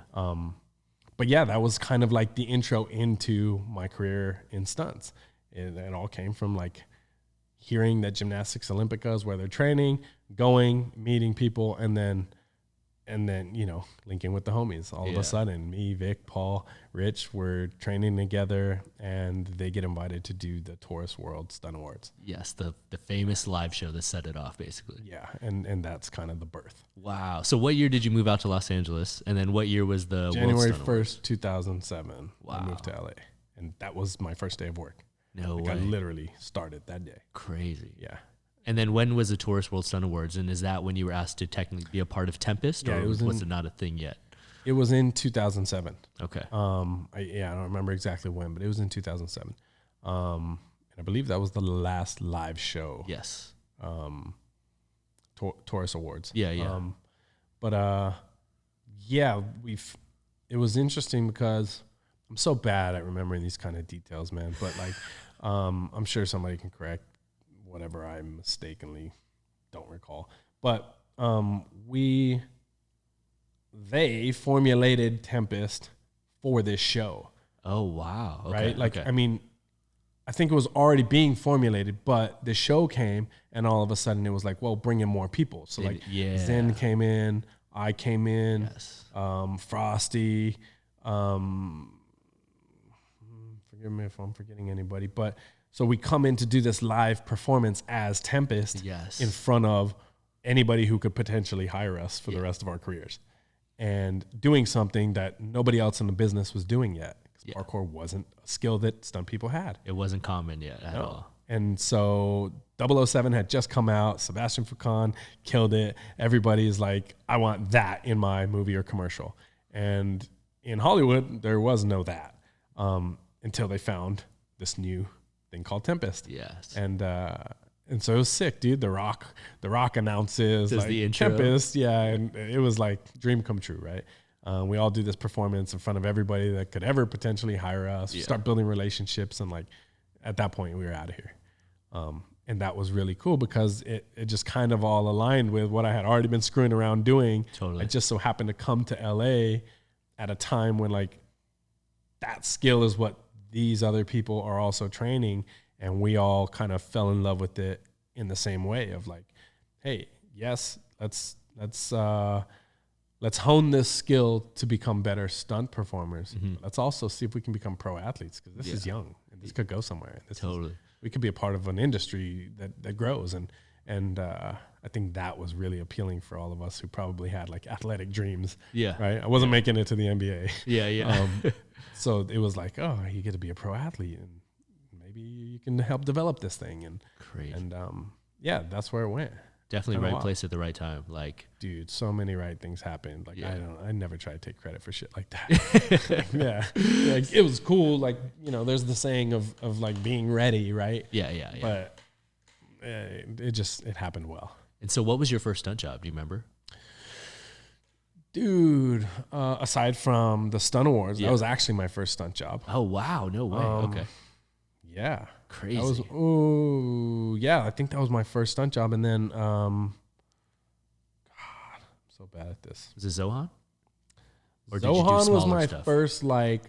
But yeah, that was kind of like the intro into my career in stunts. It all came from like hearing that Gymnastics Olympica is where they're training, going, meeting people, and then, linking with the homies. All of a sudden, me, Vic, Paul, Rich, we're training together, and they get invited to do the Tourist World Stunt Awards. Yes, the famous live show that set it off, basically. Yeah, and that's kind of the birth. Wow. So what year did you move out to Los Angeles? And then what year was the January 1st, 2007. Wow. I moved to LA, and that was my first day of work. No way. I literally started that day. Crazy. Yeah. And then when was the Tourist World Stunt Awards? And is that when you were asked to technically be a part of Tempest? Or was it not a thing yet? It was in 2007. Okay. I don't remember exactly when, but it was in 2007. And I believe that was the last live show. Yes. Taurus Awards. Yeah, yeah. It was interesting because I'm so bad at remembering these kind of details, man. But like, I'm sure somebody can correct whatever I mistakenly don't recall. But they formulated Tempest for this show. Oh, wow. Okay, right? Like, I mean, I think it was already being formulated, but the show came, and all of a sudden it was like, well, bring in more people. So like Zen came in, I came in, Frosty, forgive me if I'm forgetting anybody, but so we come in to do this live performance as Tempest in front of anybody who could potentially hire us for the rest of our careers, and doing something that nobody else in the business was doing yet. Parkour wasn't a skill that stunt people had. It wasn't common yet at all. And so 007 had just come out. Sebastian Foucan killed it. Everybody's like, I want that in my movie or commercial. And in Hollywood, there was no that until they found this new thing called Tempest. Yes. And so it was sick, dude. The Rock announces like, the intro. Tempest. Yeah. And it was like dream come true, right? We all do this performance in front of everybody that could ever potentially hire us. We start building relationships, and like at that point we were out of here. And that was really cool because it just kind of all aligned with what I had already been screwing around doing. Totally. I just so happened to come to LA at a time when like that skill is what these other people are also training, and we all kind of fell in love with it in the same way of like, hey, yes, let's hone this skill to become better stunt performers. Let's also see if we can become pro athletes, because this is young and this could go somewhere. We could be a part of an industry that grows. And I think that was really appealing for all of us who probably had like athletic dreams. Yeah. Right. I wasn't making it to the NBA. Yeah. So it was like, oh, you get to be a pro athlete, and maybe you can help develop this thing. And yeah, that's where it went. Definitely right place at the right time. Like, dude, so many right things happened. Like, I never try to take credit for shit like that. Like, it was cool. Like, you know, there's the saying of like being ready, right? Yeah. But it happened well. And so what was your first stunt job? Do you remember? Dude, aside from the stunt awards, that was actually my first stunt job. Oh, wow. No way. Okay. Yeah. Crazy. I think that was my first stunt job. And then, God, I'm so bad at this. Was it Zohan? Or Zohan was my first like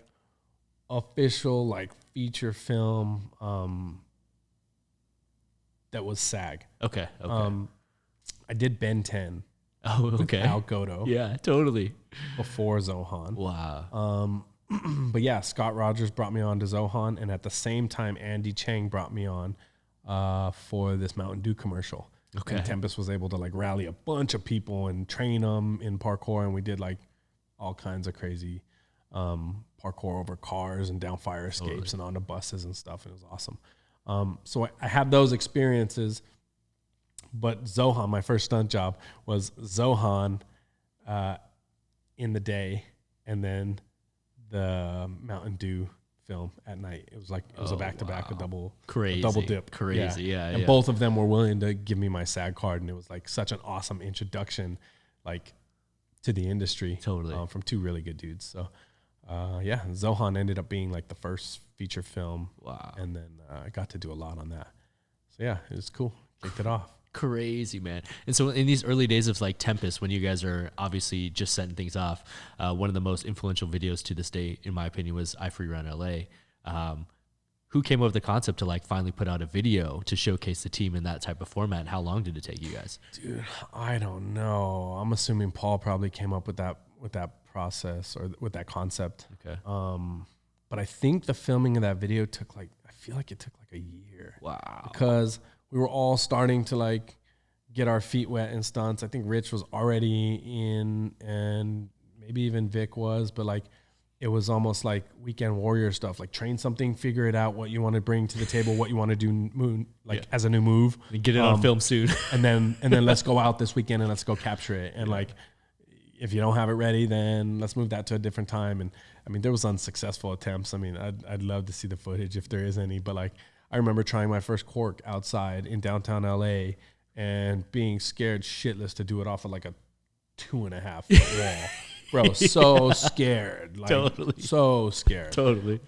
official like feature film that was SAG. Okay. I did Ben 10. Oh, okay. Al Godo. Yeah, totally. Before Zohan. Wow. But yeah, Scott Rogers brought me on to Zohan, and at the same time, Andy Chang brought me on for this Mountain Dew commercial. Okay. And Tempest was able to like rally a bunch of people and train them in parkour, and we did like all kinds of crazy parkour over cars and down fire escapes and onto buses and stuff, and it was awesome. So I had those experiences, but Zohan, my first stunt job was Zohan in the day, and then the Mountain Dew film at night. It was like a back-to-back, a double dip. Crazy, yeah. And both of them were willing to give me my SAG card, and it was like such an awesome introduction, like to the industry. Totally. From two really good dudes. So, Zohan ended up being like the first feature film. Wow. And then I got to do a lot on that. So yeah, it was cool. Kicked it off. Crazy, man. And so in these early days of like Tempest, when you guys are obviously just setting things off, one of the most influential videos to this day, in my opinion, was I Free Run LA. Who came up with the concept to like finally put out a video to showcase the team in that type of format? And how long did it take you guys? Dude, I don't know. I'm assuming Paul probably came up with that process or with that concept. Okay. But I think the filming of that video I feel like it took like a year. Wow. Because we were all starting to like get our feet wet in stunts. I think Rich was already in, and maybe even Vic was, but like it was almost like weekend warrior stuff, like train something, figure it out, what you want to bring to the table, what you want to do as a new move. And get it on film soon. and then let's go out this weekend and let's go capture it. And like, if you don't have it ready, then let's move that to a different time. And I mean, there was unsuccessful attempts. I mean, I'd love to see the footage if there is any, but like, I remember trying my first cork outside in downtown LA and being scared shitless to do it off of like a 2.5 foot wall. Bro, so scared. Like, totally. So scared. Totally.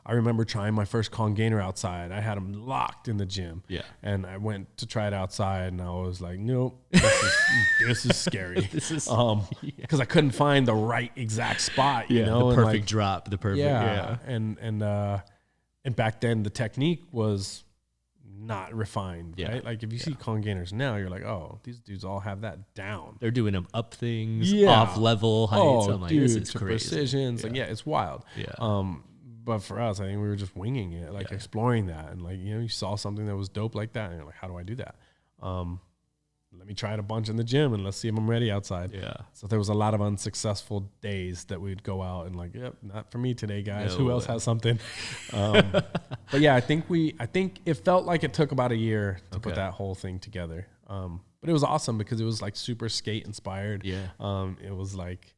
I remember trying my first Kong gainer outside. I had him locked in the gym. Yeah. And I went to try it outside, and I was like, nope, this is scary. Because I couldn't find the right exact spot, you know? The perfect drop, the perfect. Yeah. And back then the technique was not refined, right? Like if you see Kong gainers now, you're like, oh, these dudes all have that down. They're doing them up things, off level heights. I'm like, dude, this is crazy. Precisions. Like, it's wild. Yeah. But for us, I think we were just winging it, like exploring that. And like, you know, you saw something that was dope like that, and you're like, how do I do that? Let me try it a bunch in the gym and let's see if I'm ready outside. Yeah. So there was a lot of unsuccessful days that we'd go out and like, yep, not for me today, guys. Who else has something? But yeah, I think it felt like it took about a year to put that whole thing together. But it was awesome because it was like super skate inspired. Yeah. It was like,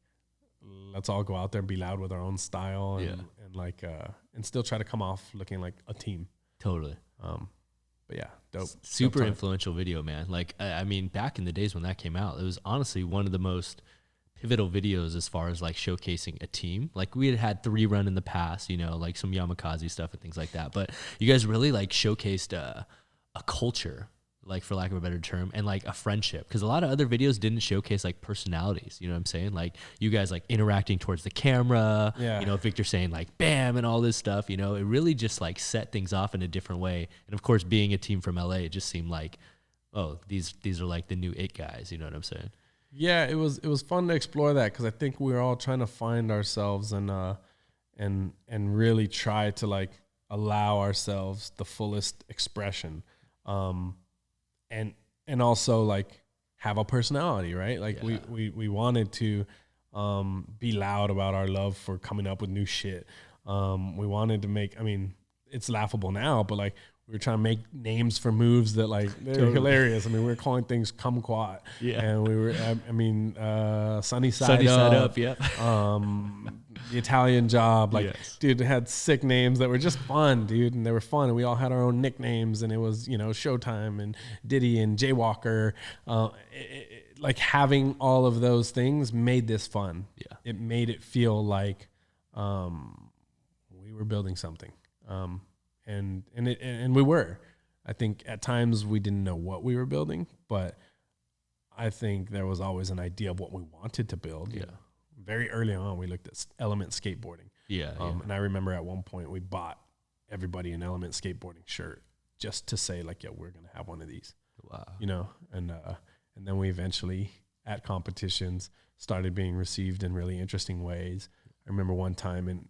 let's all go out there and be loud with our own style and still try to come off looking like a team. Totally. But yeah, dope. Super influential video, man. Like, I mean, back in the days when that came out, it was honestly one of the most pivotal videos as far as like showcasing a team. Like we had 3 run in the past, you know, like some Yamakaze stuff and things like that. But you guys really like showcased a culture like for lack of a better term, and like a friendship. Because a lot of other videos didn't showcase like personalities, you know what I'm saying? Like you guys like interacting towards the camera, you know, Victor saying like bam and all this stuff, you know, it really just like set things off in a different way. And of course, being a team from LA, it just seemed like, oh, these are like the new it guys, you know what I'm saying? Yeah, it was fun to explore that, because I think we were all trying to find ourselves and really try to like allow ourselves the fullest expression. And also like have a personality, right? Like we wanted to be loud about our love for coming up with new shit. We wanted to make, I mean, it's laughable now, but like we were trying to make names for moves that like they're hilarious. I mean, we were calling things kumquat. Yeah. And we were, sunny side up. Yeah. The Italian job, like, dude, had sick names that were just fun, dude, and they were fun, and we all had our own nicknames, and it was, you know, Showtime and Diddy and Jaywalker. Like having all of those things made this fun. Yeah, it made it feel like we were building something, and we were. I think at times we didn't know what we were building, but I think there was always an idea of what we wanted to build. Yeah. Very early on, we looked at Element skateboarding. And I remember at one point we bought everybody an Element skateboarding shirt just to say like, yeah, we're going to have one of these. Wow. You know, and then we eventually at competitions started being received in really interesting ways. I remember one time in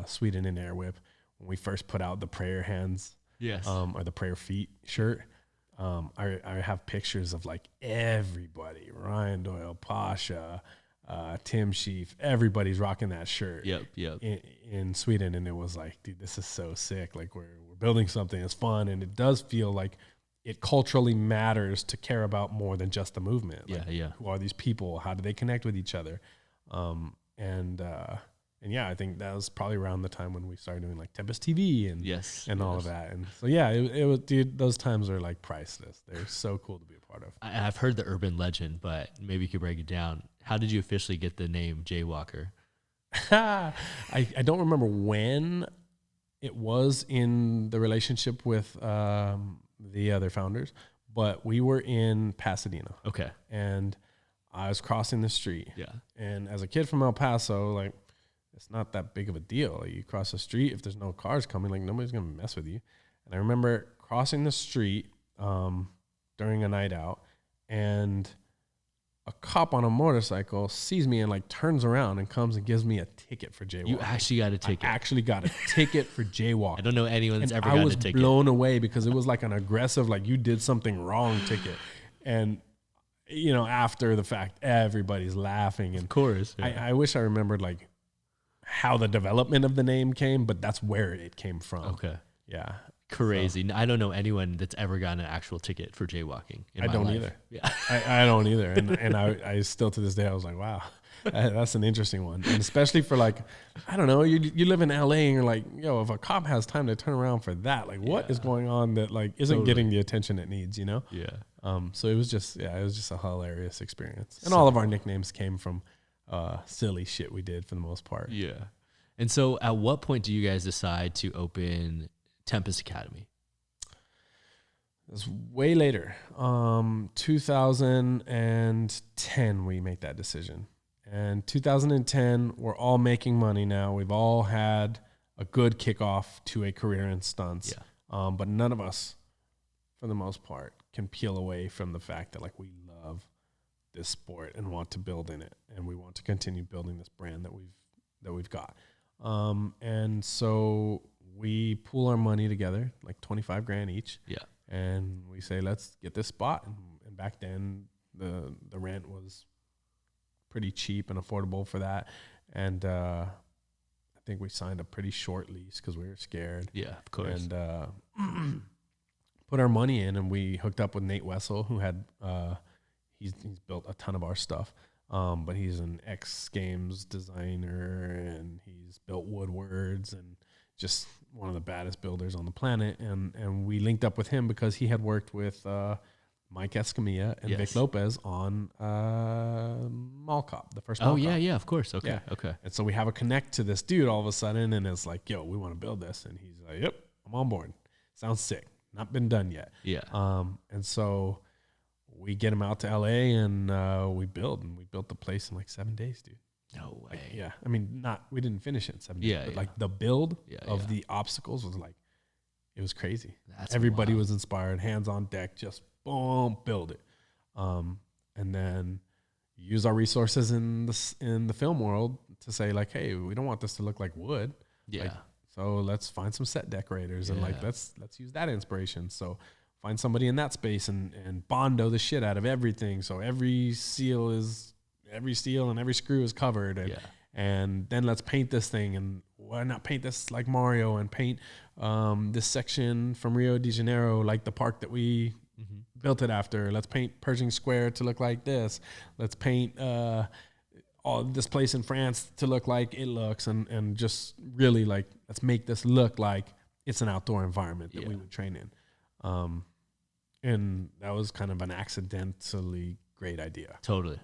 Sweden in Air Whip, when we first put out the prayer hands, or the prayer feet shirt. I have pictures of like everybody, Ryan Doyle, Pasha, Tim Sheaf, everybody's rocking that shirt. In Sweden, and it was like, dude, this is so sick. Like we're building something that's fun, and it does feel like it culturally matters to care about more than just the movement. Like, who are these people? How do they connect with each other? And yeah, I think that was probably around the time when we started doing like Tempest TV and all of that. And so yeah, it was, dude, those times are like priceless. They're so cool to be a part of. I've heard the urban legend, but maybe you could break it down. How did you officially get the name Jaywalker? I don't remember when it was in the relationship with the other founders, but we were in Pasadena. Okay. And I was crossing the street. Yeah. And as a kid from El Paso, like, it's not that big of a deal. Like, you cross the street, if there's no cars coming, like, nobody's going to mess with you. And I remember crossing the street during a night out, and a cop on a motorcycle sees me and like turns around and comes and gives me a ticket for jaywalking. You actually got a ticket. I actually got a ticket for jaywalking. I don't know anyone that's ever gotten a ticket. I was blown away because it was like an aggressive, like you did something wrong ticket. And, you know, after the fact, everybody's laughing. And of course. Yeah. I wish I remembered like how the development of the name came, but that's where it came from. Okay. Yeah. Crazy. So, I don't know anyone that's ever gotten an actual ticket for jaywalking. I don't either. Yeah, I don't either. And I still to this day I was like, wow, that's an interesting one. And especially for like, I don't know, you live in LA and you're like, yo, if a cop has time to turn around for that, like what is going on that like isn't getting the attention it needs, you know? Yeah. So it was just a hilarious experience. And all of our nicknames came from silly shit we did for the most part. Yeah. And so at what point do you guys decide to open Tempest Academy? It was way later. 2010, we make that decision. And 2010, we're all making money now. We've all had a good kickoff to a career in stunts. Yeah. But none of us, for the most part, can peel away from the fact that like we love this sport and want to build in it, and we want to continue building this brand that we've got. And so we pool our money together, like 25 grand each. Yeah. And we say, let's get this spot. And back then the rent was pretty cheap and affordable for that. And, I think we signed a pretty short lease cause we were scared. Yeah, of course. And, put our money in, and we hooked up with Nate Wessel, who had, he's built a ton of our stuff. But he's an X Games designer, and he's built Woodwards and just one of the baddest builders on the planet. And we linked up with him because he had worked with Mike Escamilla and Vic Lopez on Mall Cop, the first Mall Cop. Yeah, of course. Okay, yeah. Okay. And so we have a connect to this dude all of a sudden, and it's like, yo, we want to build this. And he's like, yep, I'm on board. Sounds sick. not been done yet. Yeah. And so we get them out to LA and we built the place in like 7 days, dude. No way. Like, yeah. I mean, we didn't finish it in 7 days, Yeah, but yeah. like the build Yeah, of yeah. the obstacles was like, it was crazy. That's Everybody wild. was inspired, hands on deck, just boom, build it. And then use our resources in the film world to say like, hey, we don't want this to look like wood. Yeah. Like, so let's find some set decorators and like Yeah. let's use that inspiration. So find somebody in that space and Bondo the shit out of everything. So every seal and every screw is covered. And Yeah. and then let's paint this thing, and why not paint this like Mario and paint this section from Rio de Janeiro like the park that we built it after. Let's paint Pershing Square to look like this. Let's paint all this place in France to look like it looks, and just really like let's make this look like it's an outdoor environment that we would train in. And that was kind of an accidentally great idea. Totally.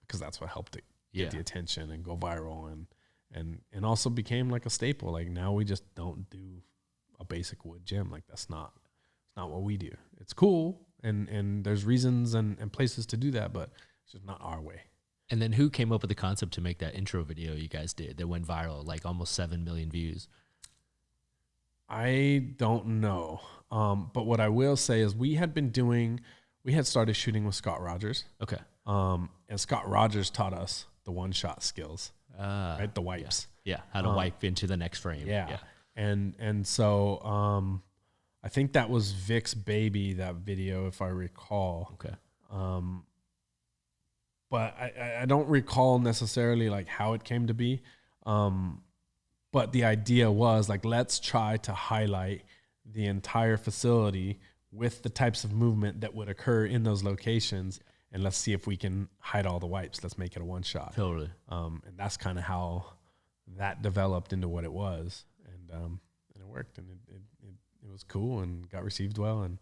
Because that's what helped it Yeah. get the attention and go viral and also became like a staple. Like now we just don't do a basic wood gym. Like it's not what we do. It's cool and there's reasons and places to do that, but it's just not our way. And then who came up with the concept to make that intro video you guys did that went viral, like almost 7 million views? I don't know. But what I will say is we had started shooting with Scott Rogers. Okay. And Scott Rogers taught us the one-shot skills, right? The wipes. Yeah. How to wipe into the next frame. Yeah. And so I think that was Vic's baby, that video, if I recall. Okay. But I don't recall necessarily like how it came to be. But the idea was like, let's try to highlight the entire facility with the types of movement that would occur in those locations. And let's see if we can hide all the wipes. Let's make it a one shot. Totally. And that's kind of how that developed into what it was. And it worked, and it was cool and got received well, and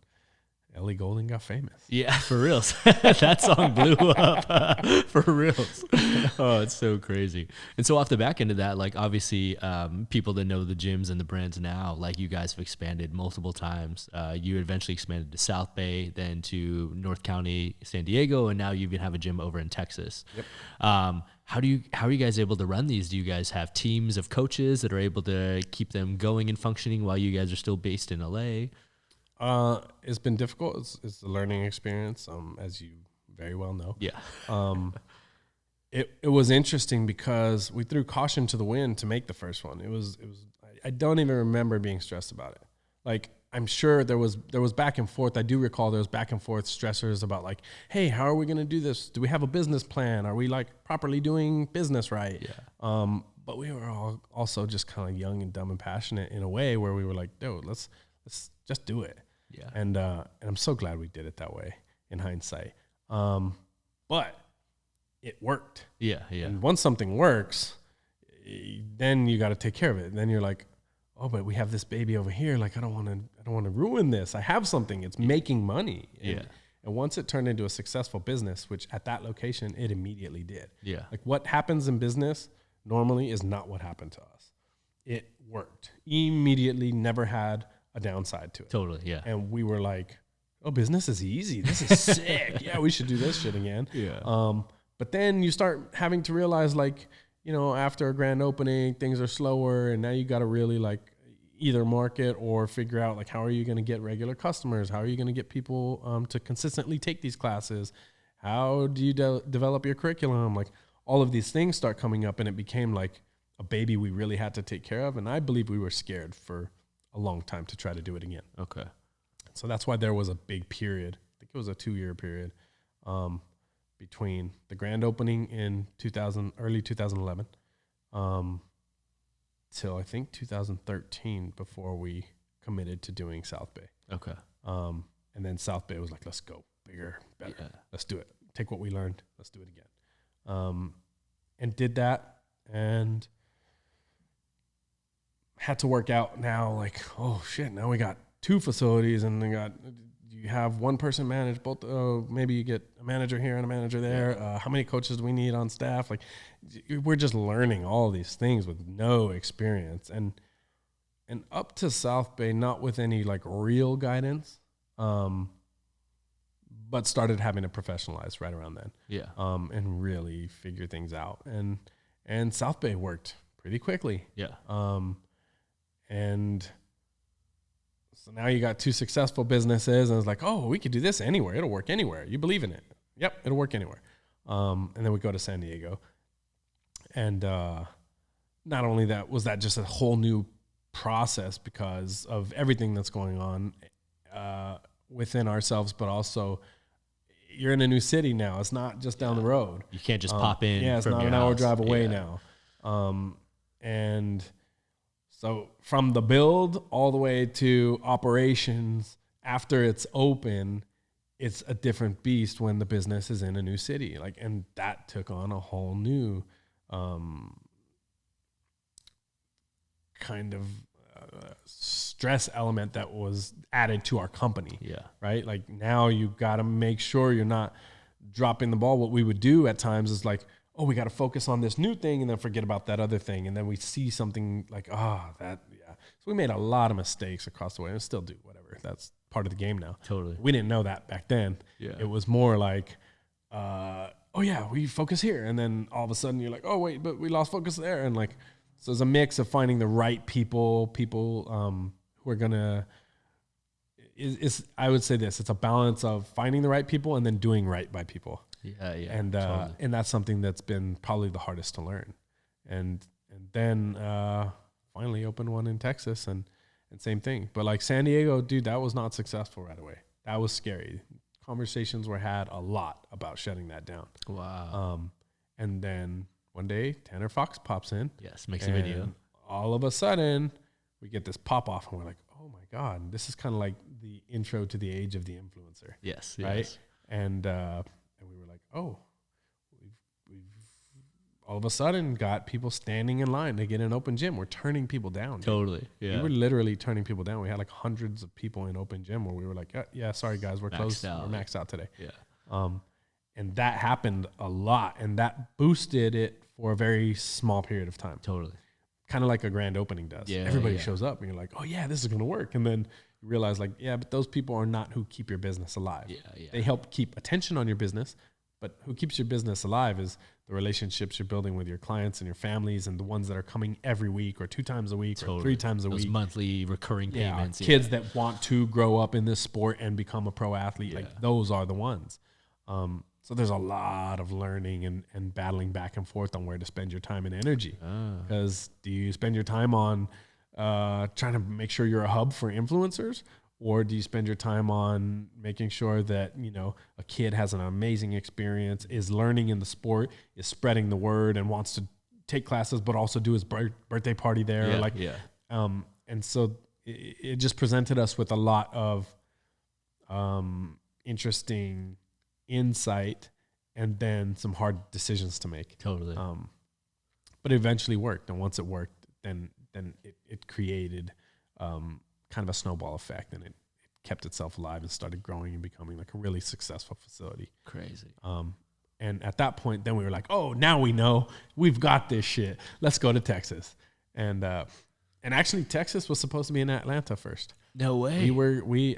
Ellie Goulding got famous. Yeah, for reals. That song blew up for reals. Oh, it's so crazy. And so off the back end of that, like obviously people that know the gyms and the brands now, like you guys have expanded multiple times. You eventually expanded to South Bay, then to North County, San Diego, and now you even have a gym over in Texas. Yep. How are you guys able to run these? Do you guys have teams of coaches that are able to keep them going and functioning while you guys are still based in LA? It's been difficult. It's a learning experience, as you very well know. Yeah. It was interesting because we threw caution to the wind to make the first one. It was. I don't even remember being stressed about it. Like I'm sure there was back and forth. I do recall there was back and forth stressors about like, hey, how are we going to do this? Do we have a business plan? Are we like properly doing business right? Yeah. But we were all also just kind of young and dumb and passionate in a way where we were like, dude, let's just do it. Yeah. And I'm so glad we did it that way in hindsight. But it worked. Yeah. Yeah. And once something works, then you got to take care of it. And then you're like, oh, but we have this baby over here. Like, I don't want to ruin this. I have something. It's making money. And once it turned into a successful business, which at that location, it immediately did. Yeah. Like what happens in business normally is not what happened to us. It worked immediately, never had a downside to it. Totally. Yeah. And we were like, oh, business is easy. This is sick. Yeah, we should do this shit again. Yeah. But then you start having to realize like, after a grand opening, things are slower, and now you got to really like either market or figure out like, how are you going to get regular customers? How are you going to get people to consistently take these classes? How do you develop your curriculum? Like all of these things start coming up, and it became like a baby we really had to take care of. And I believe we were scared for a long time to try to do it again. Okay. So that's why there was a big period. I think it was a 2-year period between the grand opening in early 2011 till I think 2013 before we committed to doing South Bay. Okay. And then South Bay was like, let's go bigger, better. Yeah. Let's do it. Take what we learned. Let's do it again. And did that, and had to work out now like, oh shit, now we got 2 facilities, and you have one person manage both. Maybe you get a manager here and a manager there. How many coaches do we need on staff? Like we're just learning all these things with no experience. And and up to South Bay, not with any like real guidance, but started having to professionalize right around then. Yeah. And really figure things out. And South Bay worked pretty quickly. Yeah. And so now you got 2 successful businesses, and it's like, oh, we could do this anywhere. It'll work anywhere. You believe in it. Yep, it'll work anywhere. And then we go to San Diego. And not only that, was that just a whole new process because of everything that's going on within ourselves, but also you're in a new city now. It's not just down the road. You can't just pop in. Yeah, it's from not your an hour house. drive away now. And so from the build all the way to operations, after it's open, it's a different beast when the business is in a new city. Like, and that took on a whole new kind of stress element that was added to our company. Yeah. Right. Like now you got to make sure you're not dropping the ball. What we would do at times is like, oh, we got to focus on this new thing and then forget about that other thing. And then we see something like, yeah. So we made a lot of mistakes across the way and still do, whatever. That's part of the game now. Totally. We didn't know that back then. Yeah. It was more like, oh yeah, we focus here. And then all of a sudden you're like, oh wait, but we lost focus there. And like, so it's a mix of finding the right people who are gonna, I would say this, it's a balance of finding the right people and then doing right by people. Yeah. And totally. and that's something that's been probably the hardest to learn. And then finally opened one in Texas and same thing. But like San Diego, dude, that was not successful right away. That was scary. Conversations were had a lot about shutting that down. Wow. And then one day Tanner Fox pops in. Yes, makes a video. All of a sudden we get this pop off and we're like, oh my God, this is kind of like the intro to the age of the influencer. Yes. Right. Yes. And we were like, oh, we've all of a sudden got people standing in line to get an open gym. We're turning people down. Totally. Yeah. We were literally turning people down. We had like hundreds of people in open gym where we were like, yeah, sorry guys, we're closed. We're maxed out today. Yeah. And that happened a lot, and that boosted it for a very small period of time. Totally. Kind of like a grand opening does. Yeah, Everybody yeah. shows up and you're like, oh yeah, this is going to work. And then you realize like, yeah, but those people are not who keep your business alive. Yeah. They help keep attention on your business, but who keeps your business alive is the relationships you're building with your clients and your families and the ones that are coming every week or 2 times a week or 3 times a Those week. monthly recurring payments. Kids that want to grow up in this sport and become a pro athlete. Yeah. Like those are the ones. So there's a lot of learning and battling back and forth on where to spend your time and energy. Because do you spend your time on trying to make sure you're a hub for influencers, or do you spend your time on making sure that, you know, a kid has an amazing experience, is learning in the sport, is spreading the word, and wants to take classes, but also do his birthday party there? And so it just presented us with a lot of interesting insight and then some hard decisions to make. Totally. But it eventually worked. And once it worked, then it created kind of a snowball effect, and it kept itself alive and started growing and becoming like a really successful facility. Crazy. And at that point, then we were like, oh, now we know we've got this shit. Let's go to Texas. And actually Texas was supposed to be in Atlanta first. No way.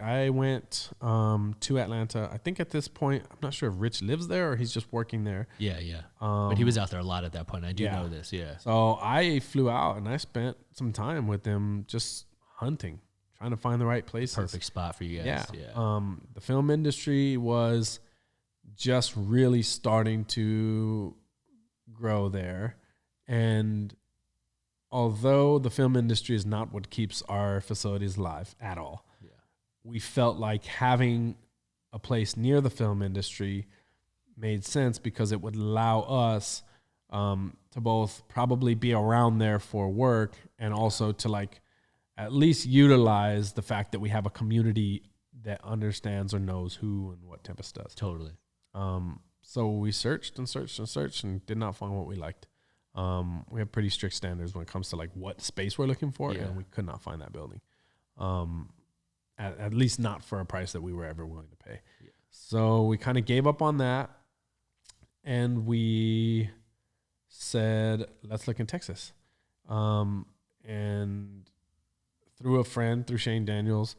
I went to Atlanta. I think at this point, I'm not sure if Rich lives there or he's just working there. Yeah. But he was out there a lot at that point. I do know this. Yeah. So I flew out and I spent some time with him just hunting, trying to find the right places. Perfect spot for you guys. Yeah. The film industry was just really starting to grow there. And although the film industry is not what keeps our facilities alive at all, we felt like having a place near the film industry made sense because it would allow us to both probably be around there for work and also to like at least utilize the fact that we have a community that understands or knows who and what Tempest does. Totally. So we searched and did not find what we liked. We have pretty strict standards when it comes to like what space we're looking for, and we could not find that building. At least not for a price that we were ever willing to pay. Yeah. So we kind of gave up on that, and we said, let's look in Texas. And through a friend, through Shane Daniels,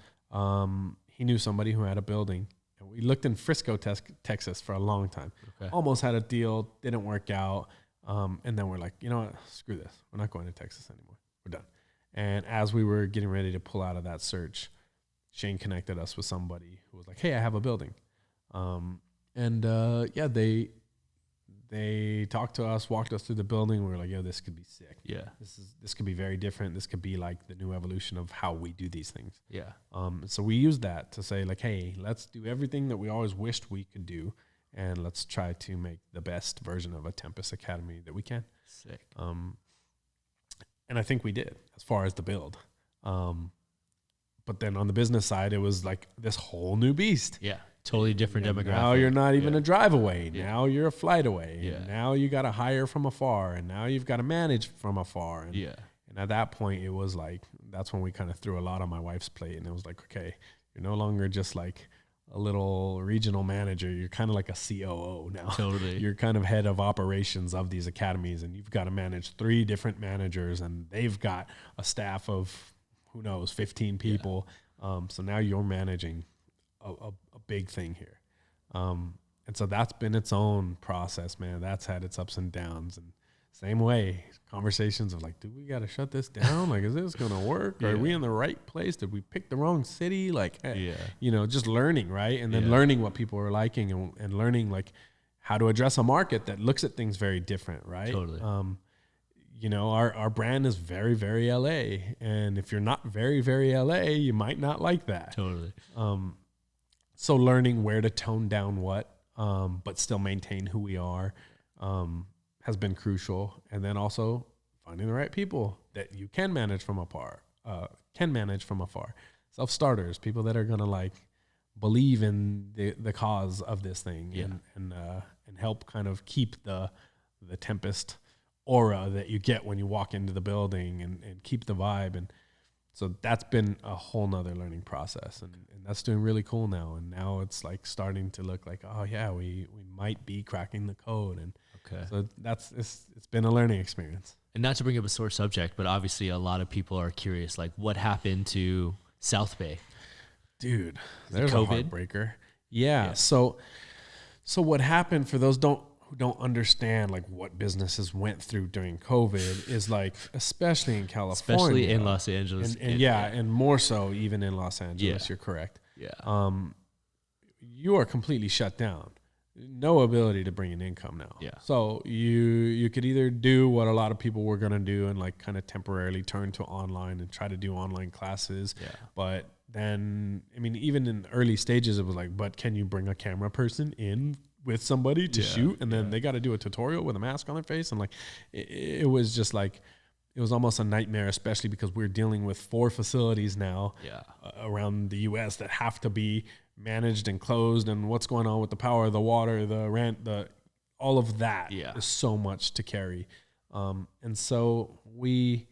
he knew somebody who had a building. And we looked in Frisco, Texas for a long time. Okay. Almost had a deal, didn't work out. And then we're like, you know what? Screw this. We're not going to Texas anymore. We're done. And as we were getting ready to pull out of that search, Shane connected us with somebody who was like, hey, I have a building. They talked to us, walked us through the building. We were like, yo, this could be sick. Yeah. This could be very different. This could be like the new evolution of how we do these things. Yeah. So we used that to say like, hey, let's do everything that we always wished we could do. And let's try to make the best version of a Tempest Academy that we can. Sick. And I think we did as far as the build. But then on the business side, it was like this whole new beast. Yeah. Totally different demographic. Now you're not even a drive away. Yeah. Now you're a flight away. Yeah. Now you got to hire from afar. And now you've got to manage from afar. And, yeah. And at that point, it was like, that's when we kind of threw a lot on my wife's plate. And it was like, okay, you're no longer just like a little regional manager. You're kind of like a COO now. Totally. You're kind of head of operations of these academies, and you've got to manage 3 different managers, and they've got a staff of, who knows, 15 people. Yeah. So now you're managing a big thing here. And so that's been its own process, man. That's had its ups and downs. And same way, conversations of like, do we got to shut this down? Like, is this going to work? Are we in the right place? Did we pick the wrong city? Like, you know, just learning, right? And then learning what people are liking and learning like how to address a market that looks at things very different, right? Totally. You know, our brand is very, very LA. And if you're not very, very LA, you might not like that. Totally. So learning where to tone down what, but still maintain who we are, has been crucial. And then also finding the right people that you can manage from afar, self-starters, people that are going to like believe in the cause of this thing and help kind of keep the Tempest aura that you get when you walk into the building and keep the vibe. And so that's been a whole nother learning process, and that's doing really cool now. And now it's like starting to look like, oh yeah, we might be cracking the code. And so it's been a learning experience. And not to bring up a sore subject, but obviously a lot of people are curious, like what happened to South Bay? Dude, there's a heartbreaker. Yeah. So what happened, for those who don't understand like what businesses went through during COVID, is like, especially in California, especially in Los Angeles, and more so even in Los Angeles. You're correct. Yeah. You are completely shut down. No ability to bring in income now. Yeah. So you could either do what a lot of people were gonna do and like kind of temporarily turn to online and try to do online classes. Yeah. But then, I mean, even in early stages, it was like, but can you bring a camera person in with somebody to shoot, and then they got to do a tutorial with a mask on their face, and like it was just like, it was almost a nightmare, especially because we're dealing with 4 facilities now around the U.S. that have to be managed and closed, and what's going on with the power, the water, the rent, all of that is so much to carry, and so we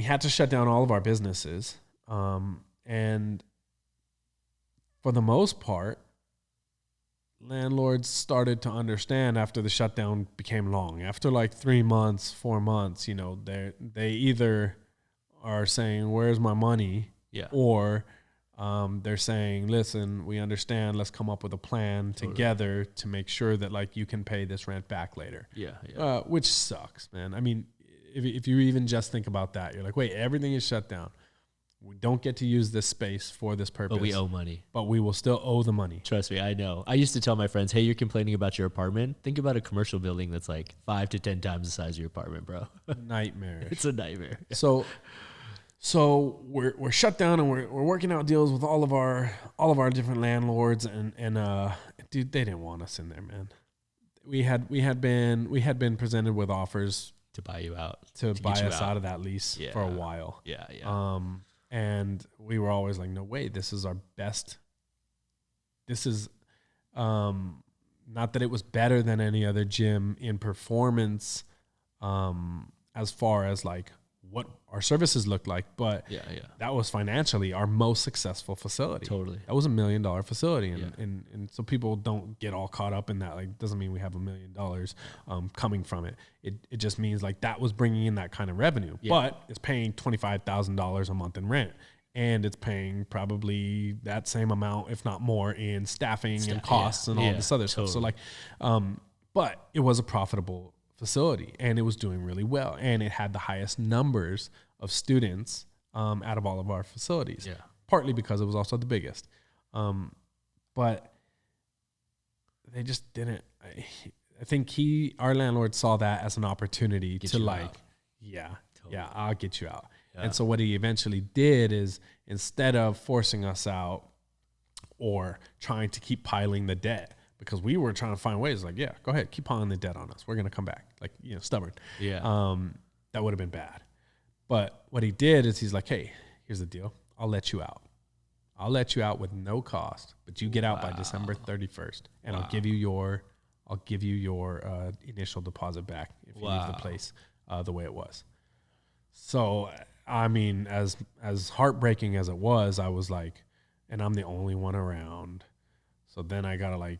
had to shut down all of our businesses, and for the most part, landlords started to understand after the shutdown became long. After like 3 months, 4 months, you know, they either are saying, "Where's my money?" Or they're saying, "Listen, we understand. Let's come up with a plan together to make sure that like you can pay this rent back later." Which sucks, man. I mean, if you even just think about that, you're like, wait, everything is shut down. We don't get to use this space for this purpose. But we owe money. But we will still owe the money. Trust me, I know. I used to tell my friends, hey, you're complaining about your apartment. Think about a commercial building that's like 5 to 10 times the size of your apartment, bro. Nightmare. It's a nightmare. So we're shut down, and we're working out deals with all of our different landlords, and dude, they didn't want us in there, man. We had been presented with offers to buy you out, to buy us out of that lease for a while. And we were always like, no way, this is our best. This is not that it was better than any other gym in performance, as far as like what our services looked like, but that was financially our most successful facility. Totally. That was $1 million facility. And so people don't get all caught up in that. Like, doesn't mean we have $1 million coming from it. It just means like that was bringing in that kind of revenue, but it's paying $25,000 a month in rent. And it's paying probably that same amount, if not more, in staffing and costs and all this other stuff. So like, but it was a profitable facility, and it was doing really well, and it had the highest numbers of students out of all of our facilities. Yeah. Partly because it was also the biggest, but they just didn't. I think our landlord saw that as an opportunity to like, I'll get you out. Yeah. And so what he eventually did is, instead of forcing us out or trying to keep piling the debt, because we were trying to find ways like, go ahead, keep piling the debt on us. We're going to come back. Like, stubborn. Yeah. That would have been bad. But what he did is he's like, hey, here's the deal. I'll let you out. I'll let you out with no cost, but you get out by December 31st, and I'll give you your initial deposit back if you leave the place the way it was. So, I mean, as heartbreaking as it was, I was like, and I'm the only one around. So then I gotta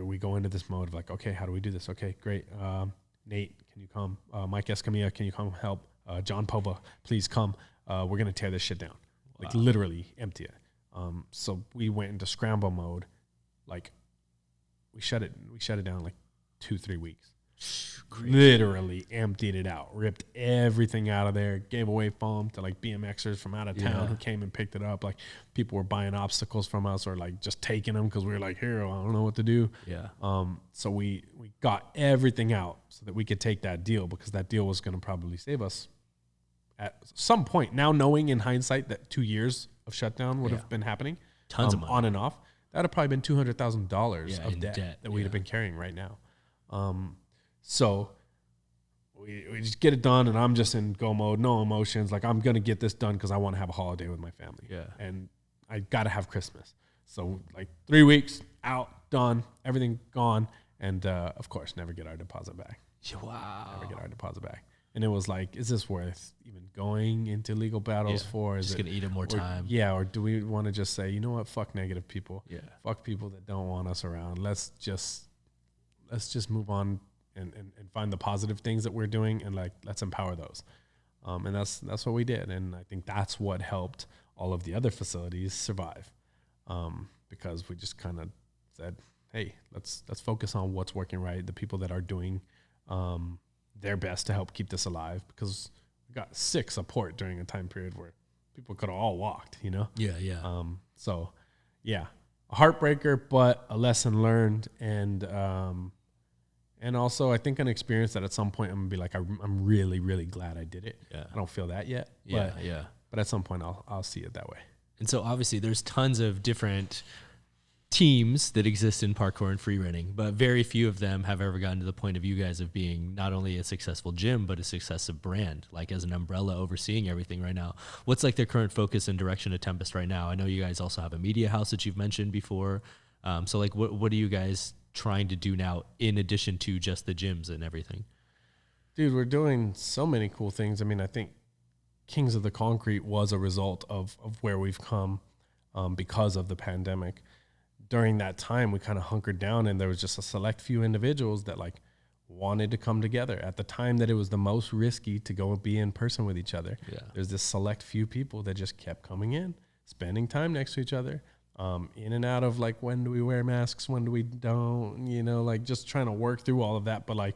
we go into this mode of like, okay, how do we do this? Okay, great. Nate, can you come? Mike Escamilla, can you come help? John Pova, please come. We're gonna tear this shit down. Like literally empty it. So we went into scramble mode. Like we shut it down like 2-3 weeks. Crazy. Literally emptied it out, ripped everything out of there, gave away foam to like BMXers from out of town who came and picked it up. Like people were buying obstacles from us or like just taking them because we were like, here, I don't know what to do. Yeah. So we got everything out so that we could take that deal, because that deal was going to probably save us at some point. Now knowing in hindsight that 2 years of shutdown would have been happening, tons of money on and off, that would have probably been $200,000 of debt that we'd have been carrying right now. So we just get it done, and I'm just in go mode, no emotions. Like, I'm going to get this done because I want to have a holiday with my family. Yeah. And I got to have Christmas. So, like, 3 weeks, out, done, everything gone. And, of course, never get our deposit back. Wow. Never get our deposit back. And it was like, is this worth even going into legal battles for? Is just going to eat up more time. Yeah, or do we want to just say, you know what, fuck negative people. Yeah. Fuck people that don't want us around. Let's just move on. And find the positive things that we're doing, and like, let's empower those. And that's what we did. And I think that's what helped all of the other facilities survive. Because we just kind of said, hey, let's focus on what's working right. The people that are doing their best to help keep this alive, because we got sick support during a time period where people could have all walked, Yeah. So yeah, a heartbreaker, but a lesson learned. And also, I think an experience that at some point I'm going to be like, I'm really, really glad I did it. Yeah. I don't feel that yet. But, but at some point, I'll see it that way. And so, obviously, there's tons of different teams that exist in parkour and freerunning, but very few of them have ever gotten to the point of you guys of being not only a successful gym, but a successful brand, like as an umbrella overseeing everything right now. What's like their current focus and direction at Tempest right now? I know you guys also have a media house that you've mentioned before. So, like, what do you guys trying to do now in addition to just the gyms and everything? Dude, we're doing so many cool things. I mean, I think Kings of the Concrete was a result of where we've come because of the pandemic. During that time, we kind of hunkered down, and there was just a select few individuals that like wanted to come together at the time that it was the most risky to go and be in person with each other. Yeah. There's this select few people that just kept coming in, spending time next to each other, in and out of like, when do we wear masks? When do we don't, like just trying to work through all of that. But like,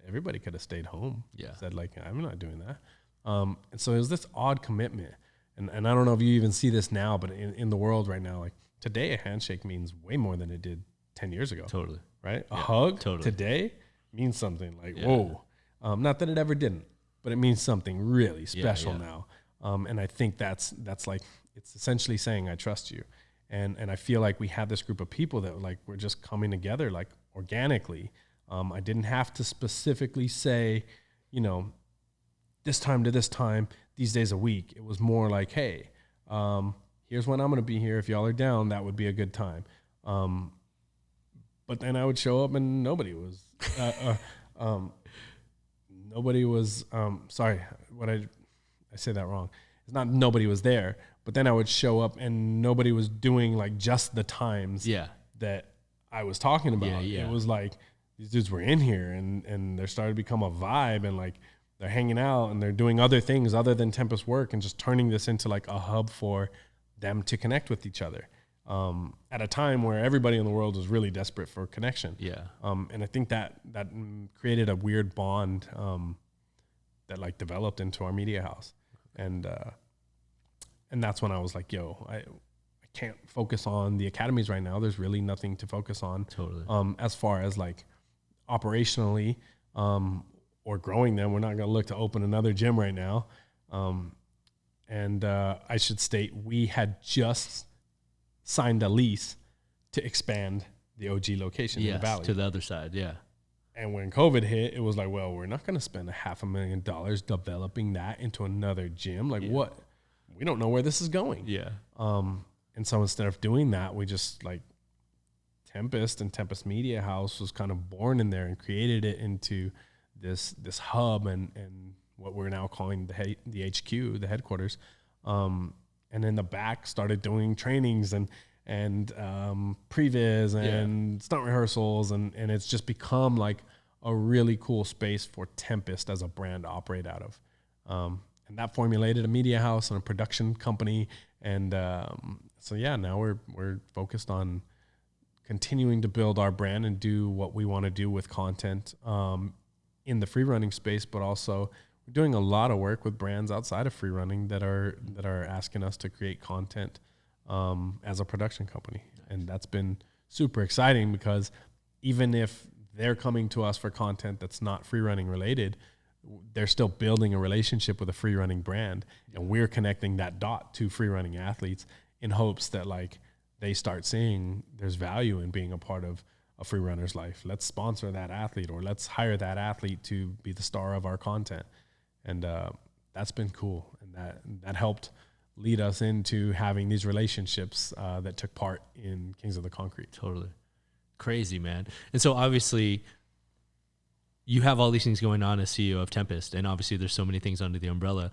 everybody could have stayed home. Yeah. Said like, I'm not doing that. And so it was this odd commitment. And I don't know if you even see this now, but in the world right now, like today, a handshake means way more than it did 10 years ago. Totally. Right. A hug today means something like, whoa, not that it ever didn't, but it means something really special now. And I think that's like, it's essentially saying, I trust you. And I feel like we have this group of people that like we're just coming together like organically. I didn't have to specifically say, this time to this time, these days a week. It was more like, hey, here's when I'm going to be here. If y'all are down, that would be a good time. But then I would show up and nobody was. I say that wrong. It's not nobody was there, but then I would show up and nobody was doing like just the times that I was talking about. It was like these dudes were in here and there started to become a vibe, and like they're hanging out and they're doing other things other than Tempest work, and just turning this into like a hub for them to connect with each other. At a time where everybody in the world was really desperate for connection. And I think that created a weird bond that like developed into our media house. And that's when I was like, yo, I can't focus on the academies right now. There's really nothing to focus on. Totally. As far as like operationally or growing them. We're not going to look to open another gym right now. And I should state, we had just signed a lease to expand the OG location in the Valley. To the other side, And when COVID hit, it was like, well, we're not going to spend $500,000 developing that into another gym. Like what? We don't know where this is going. And so instead of doing that, we just like Tempest and Tempest Media House was kind of born in there and created it into this hub and what we're now calling the HQ, the headquarters. And in the back started doing trainings and previs and stunt rehearsals. And it's just become like a really cool space for Tempest as a brand to operate out of. And that formulated a media house and a production company. And so now we're focused on continuing to build our brand and do what we want to do with content in the free running space, but also we're doing a lot of work with brands outside of free running that are asking us to create content as a production company. And that's been super exciting because even if they're coming to us for content that's not free running related, they're still building a relationship with a free running brand, and we're connecting that dot to free running athletes in hopes that like they start seeing there's value in being a part of a free runner's life. Let's sponsor that athlete, or let's hire that athlete to be the star of our content. And that's been cool. And that helped lead us into having these relationships that took part in Kings of the Concrete. Totally. Crazy, man. And so obviously you have all these things going on as CEO of Tempest, and obviously there's so many things under the umbrella.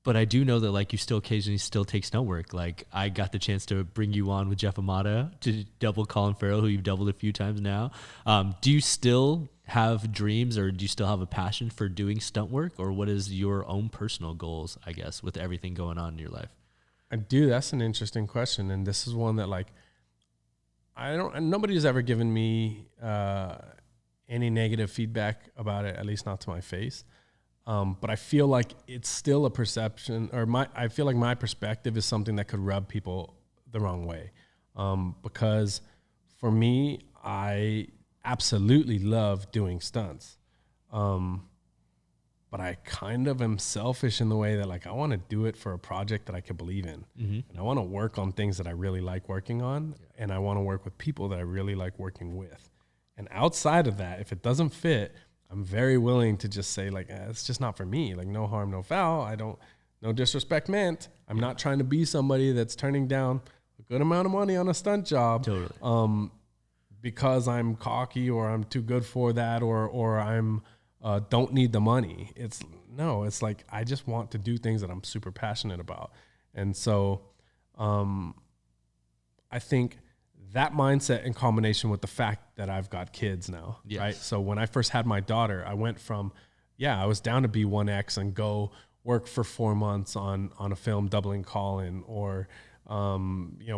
But I do know that like you still occasionally still take stunt work. Like I got the chance to bring you on with Jeff Amata to double Colin Farrell, who you've doubled a few times now. Do you still have dreams, or do you still have a passion for doing stunt work, or what is your own personal goals, I guess, with everything going on in your life? I do. That's an interesting question. And this is one that like, nobody's ever given me any negative feedback about it, at least not to my face. But I feel like it's still a perception, or I feel like my perspective is something that could rub people the wrong way. Because for me, I absolutely love doing stunts. But I kind of am selfish in the way that like, I want to do it for a project that I could believe in. And I want to work on things that I really like working on. And I want to work with people that I really like working with. And outside of that, if it doesn't fit, I'm very willing to just say like, it's just not for me. Like no harm, no foul. No disrespect meant. I'm not trying to be somebody that's turning down a good amount of money on a stunt job. Totally. Because I'm cocky or I'm too good for that or I'm don't need the money. It's like I just want to do things that I'm super passionate about. And so I think that mindset in combination with the fact that I've got kids now, right? So when I first had my daughter, I went from, I was down to be 1X and go work for 4 months on a film doubling Colin, or,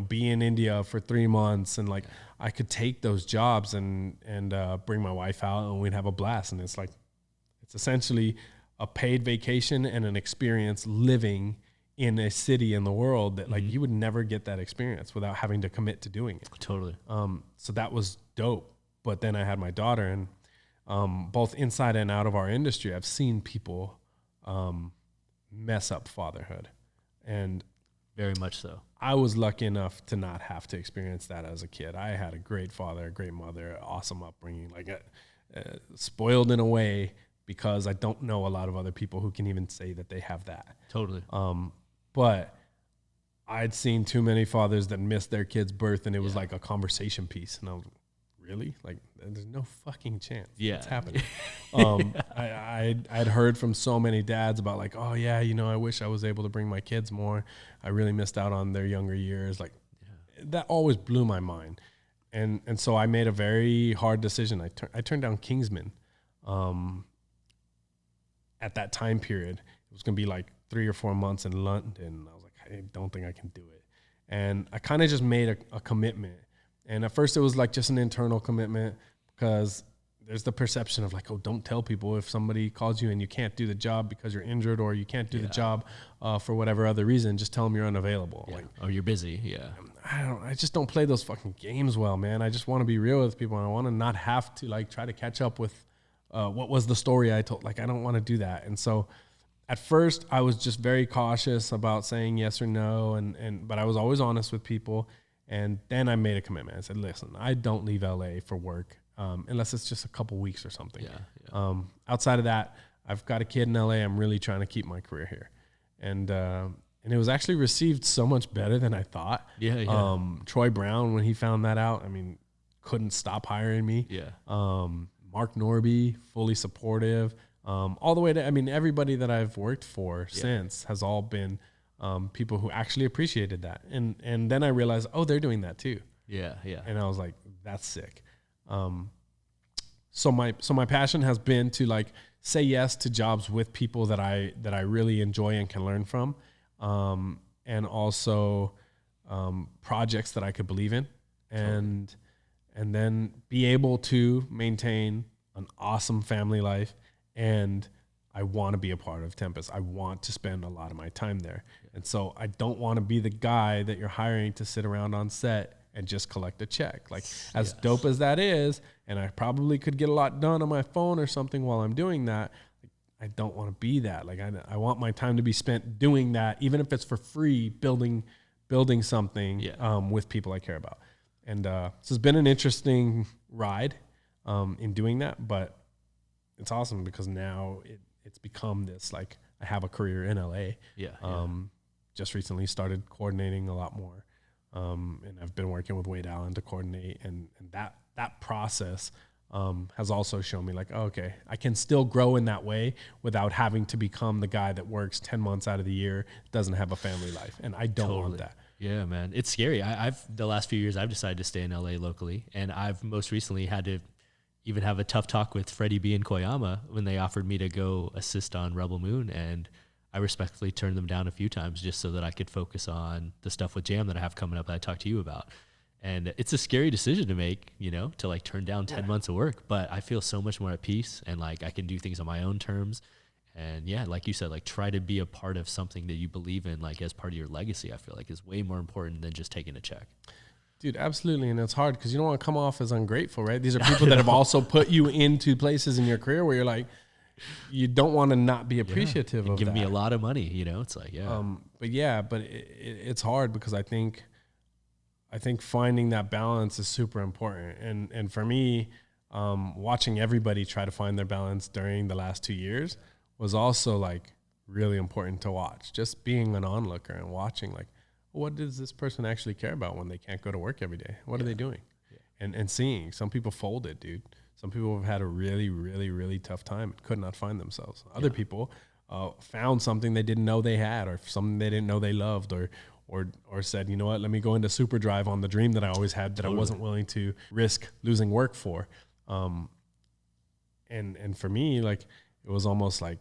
be in India for 3 months. And like, I could take those jobs and bring my wife out and we'd have a blast. And it's like, it's essentially a paid vacation and an experience living in a city in the world that like you would never get that experience without having to commit to doing it. Totally. So that was dope. But then I had my daughter, and both inside and out of our industry, I've seen people mess up fatherhood. And very much so. I was lucky enough to not have to experience that as a kid. I had a great father, a great mother, awesome upbringing, like spoiled in a way, because I don't know a lot of other people who can even say that they have that. Totally. But I'd seen too many fathers that missed their kid's birth, and it was like a conversation piece. And I was really? Like, there's no fucking chance. Yeah. It's happening. I'd heard from so many dads about like, oh yeah, you know, I wish I was able to bring my kids more. I really missed out on their younger years. Like, that always blew my mind. And so I made a very hard decision. I turned down Kingsman. At that time period, it was going to be like 3 or 4 months in London. I was like, I don't think I can do it. And I kind of just made a commitment. And at first it was like just an internal commitment, because there's the perception of like, oh, don't tell people if somebody calls you and you can't do the job because you're injured, or you can't do the job for whatever other reason. Just tell them you're unavailable. Yeah. Like, oh, you're busy. Yeah. I just don't play those fucking games well, man. I just want to be real with people, and I want to not have to like try to catch up with what was the story I told. Like, I don't want to do that. And so at first I was just very cautious about saying yes or no. But I was always honest with people. And then I made a commitment. I said, listen, I don't leave LA for work unless it's just a couple weeks or something. Outside of that, I've got a kid in LA. I'm really trying to keep my career here. And it was actually received so much better than I thought. Troy Brown, when he found that out, I mean, couldn't stop hiring me. Mark Norby, fully supportive, all the way to, I mean, everybody that I've worked for since has all been people who actually appreciated that. And then I realized, oh, they're doing that too. And I was like, that's sick. So my passion has been to like say yes to jobs with people that I really enjoy and can learn from. And also projects that I could believe in. And then be able to maintain an awesome family life. And I want to be a part of Tempest. I want to spend a lot of my time there. And so I don't want to be the guy that you're hiring to sit around on set and just collect a check. Like, as dope as that is, and I probably could get a lot done on my phone or something while I'm doing that, I don't want to be that. Like, I want my time to be spent doing that, even if it's for free, building something with people I care about. And so it's been an interesting ride in doing that, but it's awesome because now it's become this, like, I have a career in LA. Just recently started coordinating a lot more. And I've been working with Wade Allen to coordinate, and that process has also shown me like, oh, okay, I can still grow in that way without having to become the guy that works 10 months out of the year, doesn't have a family life. And I don't want that. Yeah, man. It's scary. I've the last few years, I've decided to stay in LA locally, and I've most recently had to even have a tough talk with Freddie B and Koyama when they offered me to go assist on Rebel Moon, and I respectfully turned them down a few times just so that I could focus on the stuff with Jam that I have coming up that I talked to you about. And it's a scary decision to make, you know, to like turn down 10 months of work, but I feel so much more at peace, and like I can do things on my own terms. And yeah, like you said, like try to be a part of something that you believe in, like as part of your legacy, I feel like is way more important than just taking a check. Dude, absolutely. And it's hard because you don't want to come off as ungrateful, right? These are people that have also put you into places in your career where you're like, you don't want to not be appreciative of give that. Me a lot of money, you know, it's like, but it's hard because I think finding that balance is super important. And for me, watching everybody try to find their balance during the last 2 years was also like really important to watch. Just being an onlooker and watching like, what does this person actually care about when they can't go to work every day? What are they doing? And seeing some people folded, dude. Some people have had a really, really, really tough time and could not find themselves. Other people found something they didn't know they had, or something they didn't know they loved, or said, you know what, let me go into super drive on the dream that I always had that I wasn't willing to risk losing work for. And for me, like, it was almost like,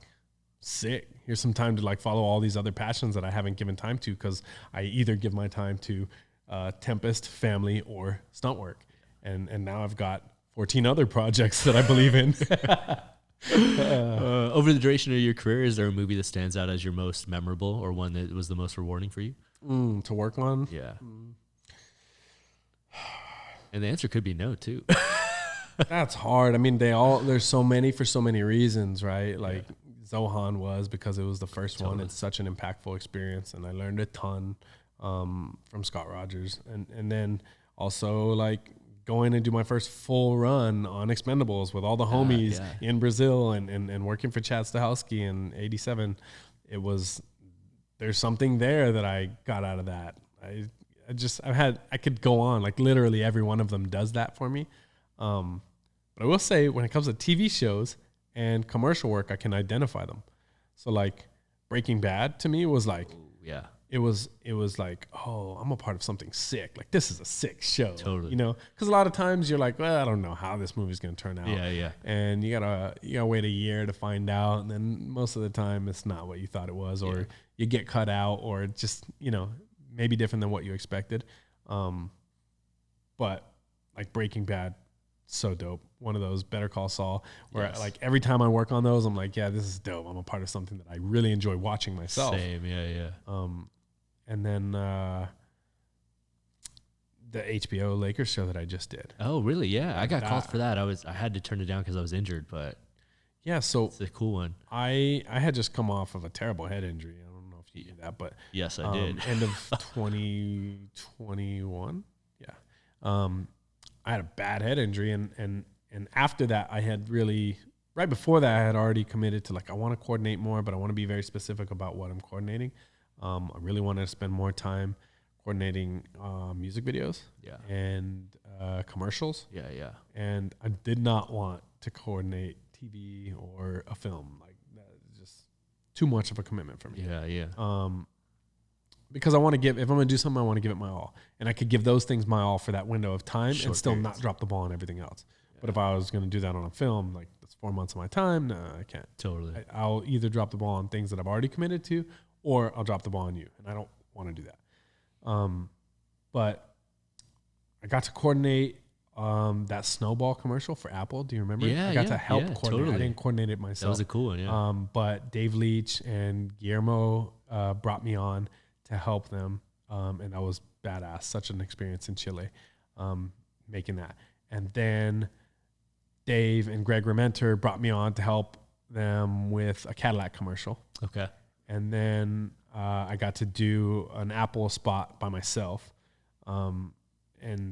sick, here's some time to like follow all these other passions that I haven't given time to, because I either give my time to Tempest, family, or stunt work. And now I've got 14 other projects that I believe in. Over the duration of your career, is there a movie that stands out as your most memorable, or one that was the most rewarding for you? To work on? Yeah. And the answer could be no, too. That's hard. I mean, there's so many for so many reasons, right? Like, Zohan was because it was the first one. It's such an impactful experience, and I learned a ton from Scott Rogers. And then also like going to do my first full run on Expendables with all the homies in Brazil and working for Chad Stahelski in 87. There's something there that I got out of that. I could go on, like literally every one of them does that for me. But I will say when it comes to TV shows and commercial work, I can identify them. So like Breaking Bad to me was like, Ooh, yeah. It was like, oh, I'm a part of something sick. Like, this is a sick show. Totally. You know, because a lot of times you're like, well, I don't know how this movie's going to turn out. Yeah. And you gotta wait a year to find out. And then most of the time it's not what you thought it was, or you get cut out, or just, you know, maybe different than what you expected. But like Breaking Bad, so dope. One of those Better Call Saul, where like every time I work on those, I'm like, yeah, this is dope. I'm a part of something that I really enjoy watching myself. Same, yeah. And then the HBO Lakers show that I just did. Oh, really? Yeah, I got called for that. I had to turn it down because I was injured, but yeah, so it's a cool one. I had just come off of a terrible head injury. I don't know if you knew that, but yes, I did. End of 2021. Yeah, I had a bad head injury, and after that, I had really right before that, I had already committed to like I want to coordinate more, but I want to be very specific about what I'm coordinating. I really wanted to spend more time coordinating music videos and commercials. Yeah. And I did not want to coordinate TV or a film. Like that is just too much of a commitment for me. Yeah. Because I want to give, if I'm going to do something, I want to give it my all. And I could give those things my all for that window of time and still not drop the ball on everything else. Yeah. But if I was going to do that on a film, like that's 4 months of my time, no, I can't. Totally. I'll either drop the ball on things that I've already committed to, or I'll drop the ball on you. And I don't want to do that. But I got to coordinate that Snowball commercial for Apple. Do you remember? Yeah, I got to help coordinate. Totally. I didn't coordinate it myself. That was a cool one, yeah. But Dave Leach and Guillermo brought me on to help them. And that was badass. Such an experience in Chile, making that. And then Dave and Greg Rementer brought me on to help them with a Cadillac commercial. Okay. And then I got to do an Apple spot by myself. And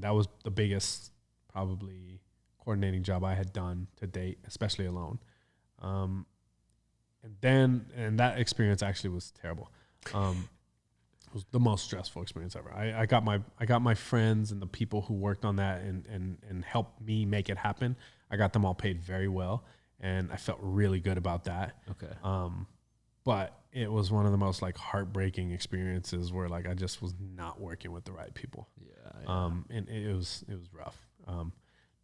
that was the biggest, probably, coordinating job I had done to date, especially alone. And that experience actually was terrible. It was the most stressful experience ever. I got my friends and the people who worked on that and helped me make it happen. I got them all paid very well, and I felt really good about that. Okay. But it was one of the most like heartbreaking experiences where like I just was not working with the right people. Yeah. And it was rough.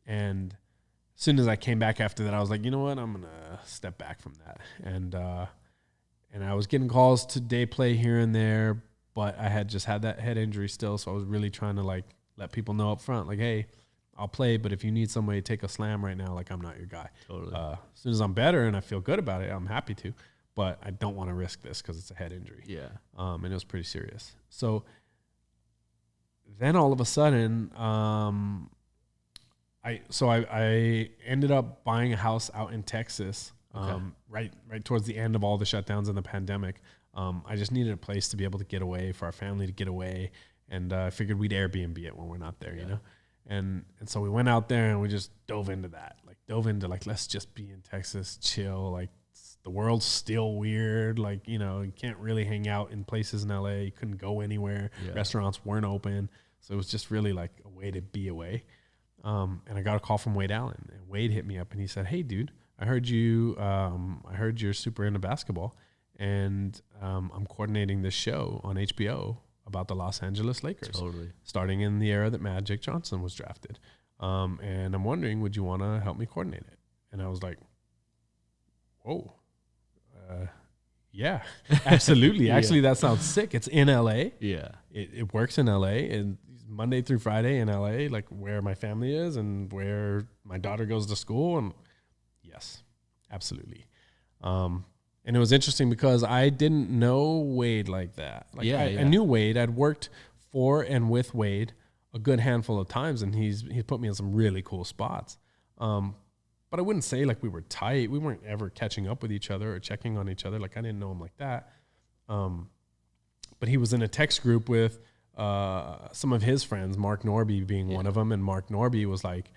And as soon as I came back after that, I was like, you know what, I'm gonna step back from that. And I was getting calls to day play here and there, but I had just had that head injury still, so I was really trying to like let people know up front, like, hey, I'll play, but if you need somebody to take a slam right now, like I'm not your guy. Totally. As soon as I'm better and I feel good about it, I'm happy to. But I don't want to risk this because it's a head injury. Yeah. And it was pretty serious. So then all of a sudden, I ended up buying a house out in Texas, right towards the end of all the shutdowns and the pandemic. I just needed a place to be able to get away, for our family to get away, and I figured we'd Airbnb it when we're not there, you know. And so we went out there and we just dove into let's just be in Texas, chill, like. The world's still weird. Like, you know, you can't really hang out in places in LA. You couldn't go anywhere. Yeah. Restaurants weren't open. So it was just really like a way to be away. And I got a call from Wade Allen, and Wade hit me up and he said, hey dude, I heard you're super into basketball, and I'm coordinating this show on HBO about the Los Angeles Lakers. Totally. Starting in the era that Magic Johnson was drafted. And I'm wondering, would you want to help me coordinate it? And I was like, whoa. Yeah, absolutely. Actually, that sounds sick. It's in LA. Yeah. It works in LA, and Monday through Friday in LA, like where my family is and where my daughter goes to school. And yes, absolutely. And it was interesting because I didn't know Wade like that. Like I knew Wade. I'd worked for and with Wade a good handful of times, and he's put me in some really cool spots. But I wouldn't say like we were tight. We weren't ever catching up with each other or checking on each other. Like I didn't know him like that. But he was in a text group with some of his friends, Mark Norby being one of them. And Mark Norby was like,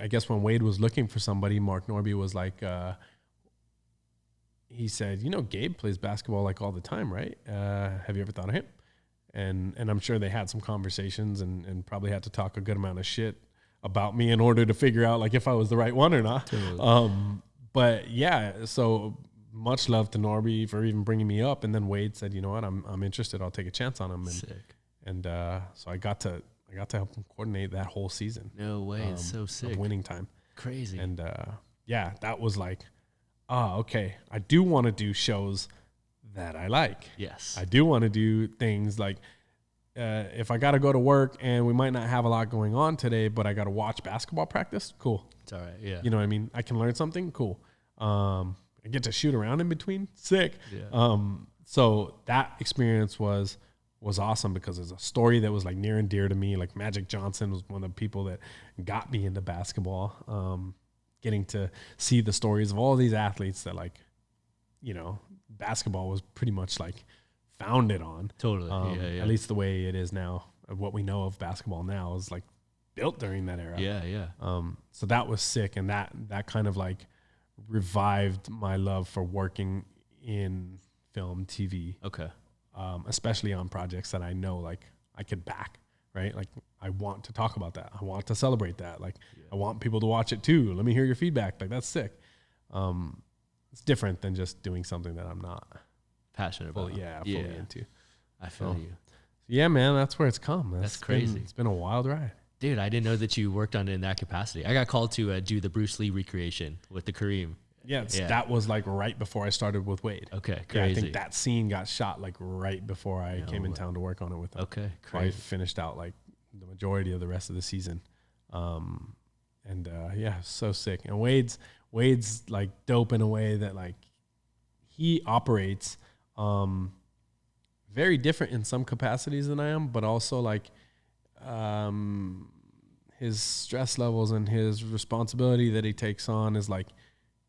I guess when Wade was looking for somebody, Mark Norby was like, he said, you know, Gabe plays basketball like all the time, right? Have you ever thought of him? And I'm sure they had some conversations and probably had to talk a good amount of shit about me in order to figure out like if I was the right one or not. Totally. But yeah, so much love to Norby for even bringing me up. And then Wade said, you know what, I'm interested. I'll take a chance on him. And, Sick. and so I got to help him coordinate that whole season. No way. It's so sick. Of winning time. Crazy. And yeah, that was like, okay, I do want to do shows that I like. Yes. I do want to do things like, if I got to go to work and we might not have a lot going on today, but I got to watch basketball practice, cool. It's all right. Yeah. You know what I mean? I can learn something, cool. I get to shoot around in between, sick. Yeah. So that experience was awesome because it's a story that was like near and dear to me. Like Magic Johnson was one of the people that got me into basketball. Getting to see the stories of all these athletes that like, you know, basketball was pretty much like founded on. Totally. At least the way it is now, of what we know of basketball now is like built during that era. Yeah. So that was sick. And that kind of like revived my love for working in film, TV. Okay. Especially on projects that I know like I could back, right? Like I want to talk about that. I want to celebrate that. Like I want people to watch it too. Let me hear your feedback. Like that's sick. It's different than just doing something that I'm not passionate about. Fully into. I feel you. Yeah, man, that's where it's come. That's crazy. It's been a wild ride. Dude, I didn't know that you worked on it in that capacity. I got called to do the Bruce Lee recreation with the Kareem. Yeah, that was like right before I started with Wade. Okay, crazy. Yeah, I think that scene got shot like right before I came in town to work on it with him. Okay, crazy. So I finished out like the majority of the rest of the season. Yeah, so sick. And Wade's like dope in a way that like he operates very different in some capacities than I am, but also like his stress levels and his responsibility that he takes on is like,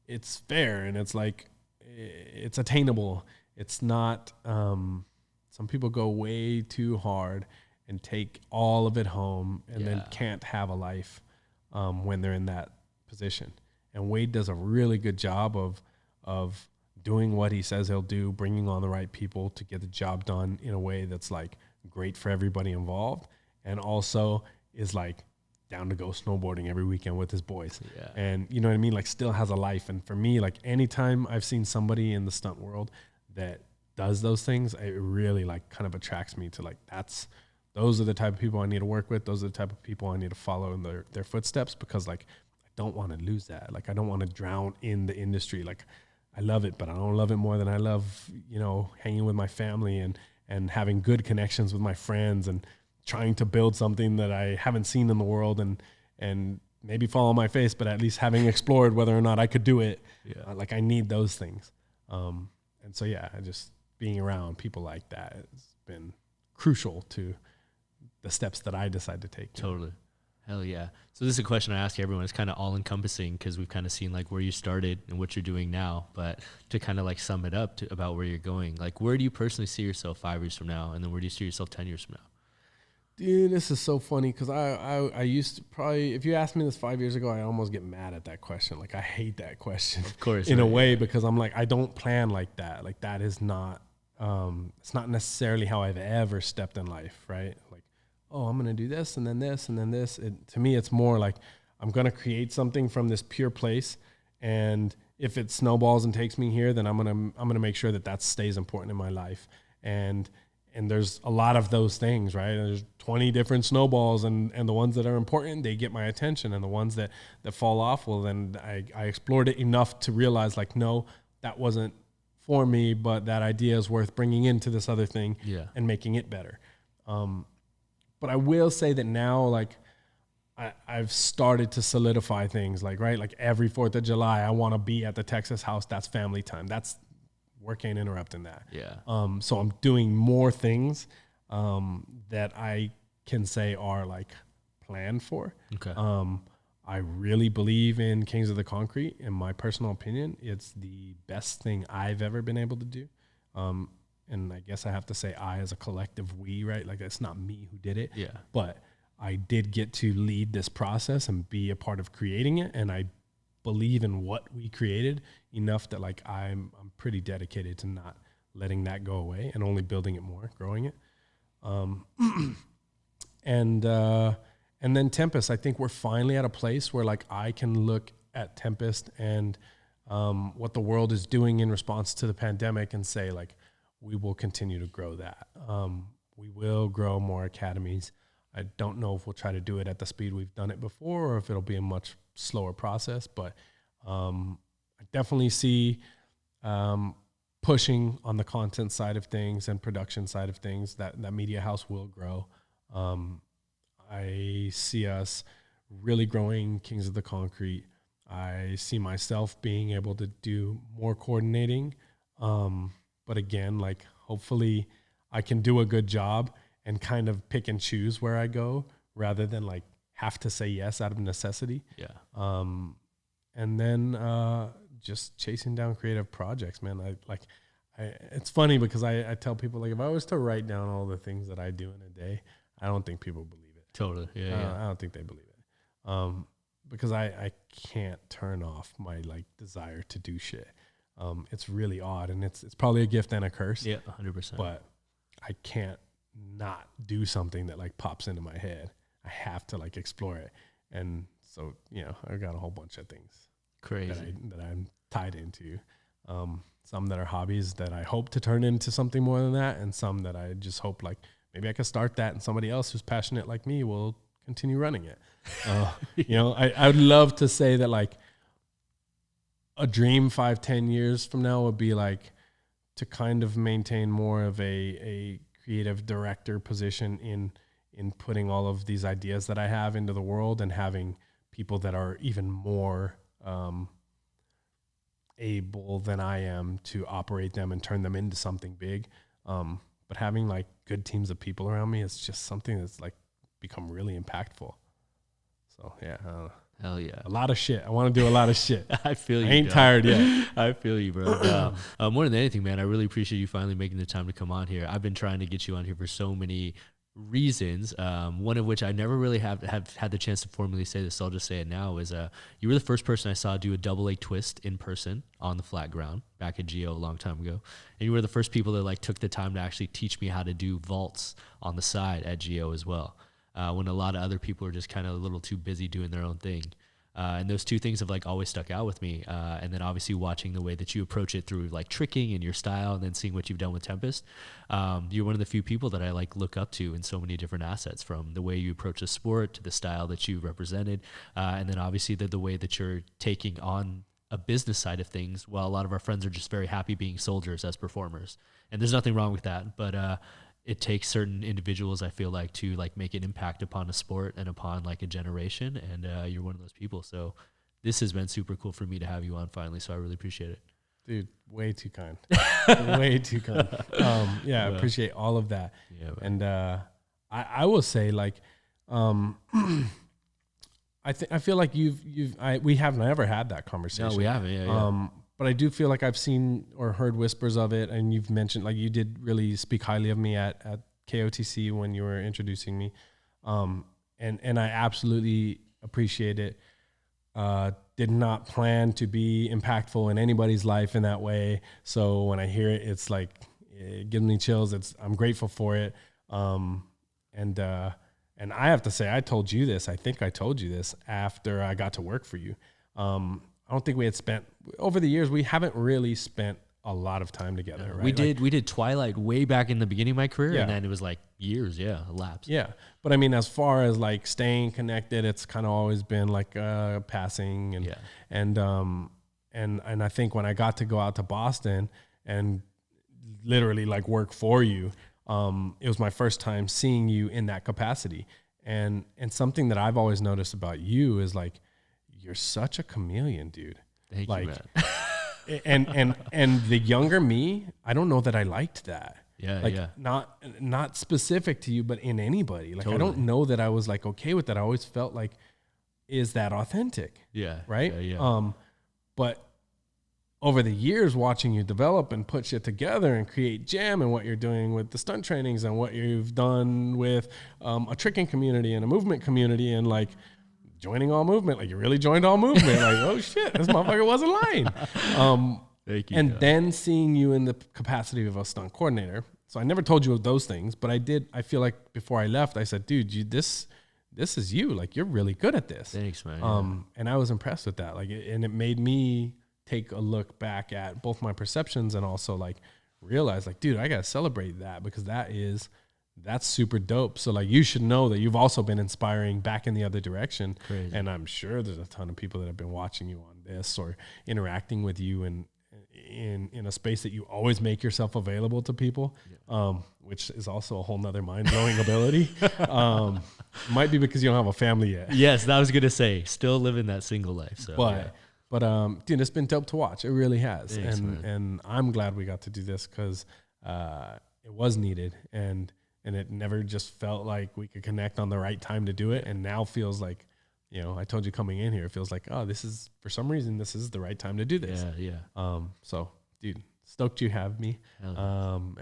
it's fair and it's like, it's attainable. It's not, some people go way too hard and take all of it home and then can't have a life when they're in that position. And Wade does a really good job of doing what he says he'll do, bringing on the right people to get the job done in a way that's like great for everybody involved, and also is like down to go snowboarding every weekend with his boys. Yeah. And you know what I mean? Like still has a life. And for me, like anytime I've seen somebody in the stunt world that does those things, it really like kind of attracts me to like, those are the type of people I need to work with. Those are the type of people I need to follow in their footsteps, because like, I don't want to lose that. Like, I don't want to drown in the industry. Like, I love it, but I don't love it more than I love, you know, hanging with my family and having good connections with my friends and trying to build something that I haven't seen in the world and maybe fall on my face, but at least having explored whether or not I could do it. Yeah. Like I need those things. And so, yeah, just being around people like that has been crucial to the steps that I decide to take. Totally. Hell yeah. So this is a question I ask everyone. It's kind of all encompassing because we've kind of seen like where you started and what you're doing now, but to kind of like sum it up about where you're going, like where do you personally see yourself 5 years from now? And then where do you see yourself 10 years from now? Dude, this is so funny because I used to probably, if you asked me this 5 years ago, I almost get mad at that question. Like I hate that question, of course, in a way, because I'm like, I don't plan like that. Like that is not, it's not necessarily how I've ever stepped in life, right? Like, oh, I'm going to do this and then this and then this. To me, it's more like I'm going to create something from this pure place. And if it snowballs and takes me here, then I'm going to make sure that stays important in my life. And there's a lot of those things, right? There's 20 different snowballs and the ones that are important, they get my attention. And the ones that fall off, well, then I explored it enough to realize like, no, that wasn't for me, but that idea is worth bringing into this other thing and making it better. But I will say that now, like, I've started to solidify things, like, right? Like every 4th of July, I want to be at the Texas house. That's family time. That's work ain't interrupting that. Yeah. So I'm doing more things that I can say are like planned for. Okay. I really believe in Kings of the Concrete. In my personal opinion, it's the best thing I've ever been able to do. And I guess I have to say I as a collective we, right? Like it's not me who did it. Yeah. But I did get to lead this process and be a part of creating it. And I believe in what we created enough that like I'm pretty dedicated to not letting that go away and only building it more, growing it. And And then Tempest, I think we're finally at a place where like I can look at Tempest and what the world is doing in response to the pandemic and say like, we will continue to grow that. We will grow more academies. I don't know if we'll try to do it at the speed we've done it before or if it'll be a much slower process, but I definitely see pushing on the content side of things and production side of things, that media house will grow. I see us really growing Kings of the Concrete. I see myself being able to do more coordinating. But again, like hopefully I can do a good job and kind of pick and choose where I go rather than like have to say yes out of necessity. Yeah. And then just chasing down creative projects, man. It's funny because I tell people like if I was to write down all the things that I do in a day, I don't think people believe it. Totally. Yeah. I don't think they believe it. Because I can't turn off my like desire to do shit. It's really odd, and it's probably a gift and a curse. Yeah, 100%. But I can't not do something that like pops into my head. I have to like explore it. And so, you know, I've got a whole bunch of things crazy that I'm tied into. Some that are hobbies that I hope to turn into something more than that, and some that I just hope like maybe I could start that and somebody else who's passionate like me will continue running it. You know, I would love to say that like a dream 5-10 years from now would be like to kind of maintain more of a creative director position in putting all of these ideas that I have into the world and having people that are even more able than I am to operate them and turn them into something big. But having like good teams of people around me is just something that's like become really impactful. So yeah, hell yeah, a lot of shit. I want to do a lot of shit. I feel you. I ain't tired yet. I feel you, bro. More than anything, man, I really appreciate you finally making the time to come on here. I've been trying to get you on here for so many reasons, one of which I never really have had the chance to formally say this, so I'll just say it now, is you were the first person I saw do a double leg twist in person on the flat ground back at GO a long time ago. And you were the first people that like took the time to actually teach me how to do vaults on the side at GO as well, when a lot of other people are just kind of a little too busy doing their own thing. And those two things have like always stuck out with me. And then obviously watching the way that you approach it through like tricking and your style, and then seeing what you've done with Tempest. You're one of the few people that I like look up to in so many different assets, from the way you approach the sport to the style that you represented. And then obviously the way that you're taking on a business side of things, while a lot of our friends are just very happy being soldiers as performers. And there's nothing wrong with that, but it takes certain individuals, I feel like, to like make an impact upon a sport and upon like a generation. And you're one of those people. So this has been super cool for me to have you on finally. So I really appreciate it. Dude, way too kind. Way too kind. Yeah, I appreciate all of that. Yeah, and I will say like, I feel like we have never had that conversation. No, we haven't. Yeah. But I do feel like I've seen or heard whispers of it, and you've mentioned, like, you did really speak highly of me at KOTC when you were introducing me. And I absolutely appreciate it. Did not plan to be impactful in anybody's life in that way. So when I hear it, it's like, it gives me chills. I'm grateful for it. And I have to say, I told you this. I think I told you this after I got to work for you. I don't think we had spent, over the years, we haven't really spent a lot of time together, right? We did Twilight way back in the beginning of my career, Yeah. and then it was like years, elapsed. Yeah. But I mean, as far as like staying connected, it's kind of always been like passing and I think when I got to go out to Boston and literally like work for you, it was my first time seeing you in that capacity. And something that I've always noticed about you is like, you're such a chameleon, dude. Thank like, you, man. and the younger me, I don't know that I liked that. Yeah, like, yeah. Not specific to you, but in anybody. Like, Totally. I don't know that I was like okay with that. I always felt like, is that authentic? Yeah. Right. Yeah. But over the years, watching you develop and put shit together and create Jam, and what you're doing with the stunt trainings, and what you've done with a tricking community and a movement community, and like joining All Movement, like you really joined All Movement. Like, oh shit, this motherfucker wasn't lying. Thank you. And then seeing you in the capacity of a stunt coordinator. So I never told you of those things, but I did. I feel like before I left, I said, dude, this this is you. Like, you're really good at this. Thanks, man. And I was impressed with that. Like, and it made me take a look back at both my perceptions and also like realize like, dude, I got to celebrate that because that's super dope. So like, you should know that you've also been inspiring back in the other direction. Crazy. And I'm sure there's a ton of people that have been watching you on this or interacting with you in a space that you always make yourself available to people, which is also a whole nother mind-blowing ability. Might be because you don't have a family yet. Yes, that was going to say, still living that single life. So, But dude, it's been dope to watch. It really has. Thanks, and I'm glad we got to do this because it was needed. And it never just felt like we could connect on the right time to do it. And now feels like, I told you coming in here, it feels like, oh, this is, for some reason, this is the right time to do this. Yeah. So, dude, stoked you have me. Hell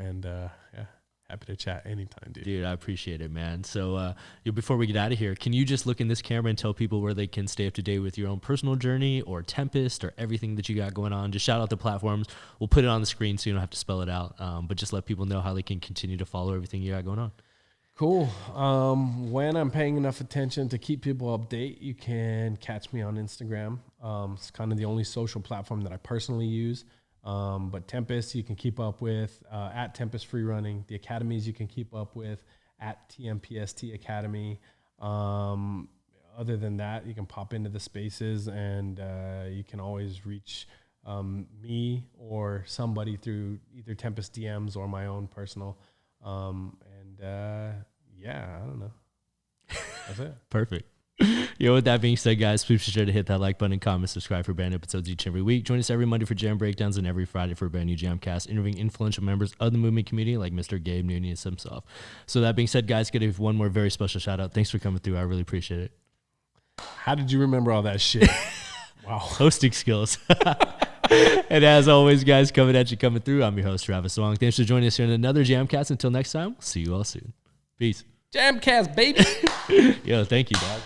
Happy to chat anytime, dude. Dude, I appreciate it, man. So before we get out of here, can you just look in this camera and tell people where they can stay up to date with your own personal journey or Tempest or everything that you got going on? Just shout out the platforms. We'll put it on the screen so you don't have to spell it out. But just let people know how they can continue to follow everything you got going on. Cool. When I'm paying enough attention to keep people update, you can catch me on Instagram. It's kind of the only social platform that I personally use. But Tempest, you can keep up with at Tempest Freerunning. The academies you can keep up with at TMPST Academy. Other than that, you can pop into the spaces and you can always reach me or somebody through either Tempest DMs or my own personal. I don't know. That's it. Perfect. With that being said, guys, please be sure to hit that like button, comment, subscribe for brand new episodes each and every week. Join us every Monday for jam breakdowns and every Friday for a brand new JAMCast, interviewing influential members of the movement community like Mr. Gabe Nunez himself. So that being said, guys, give one more very special shout out. Thanks for coming through. I really appreciate it. How did you remember all that shit? Wow. Hosting skills. And as always, guys, coming through. I'm your host, Travis Wong. Thanks for joining us here in another JAMCast. Until next time, see you all soon. Peace. JAMCast, baby. Yo, thank you, dog.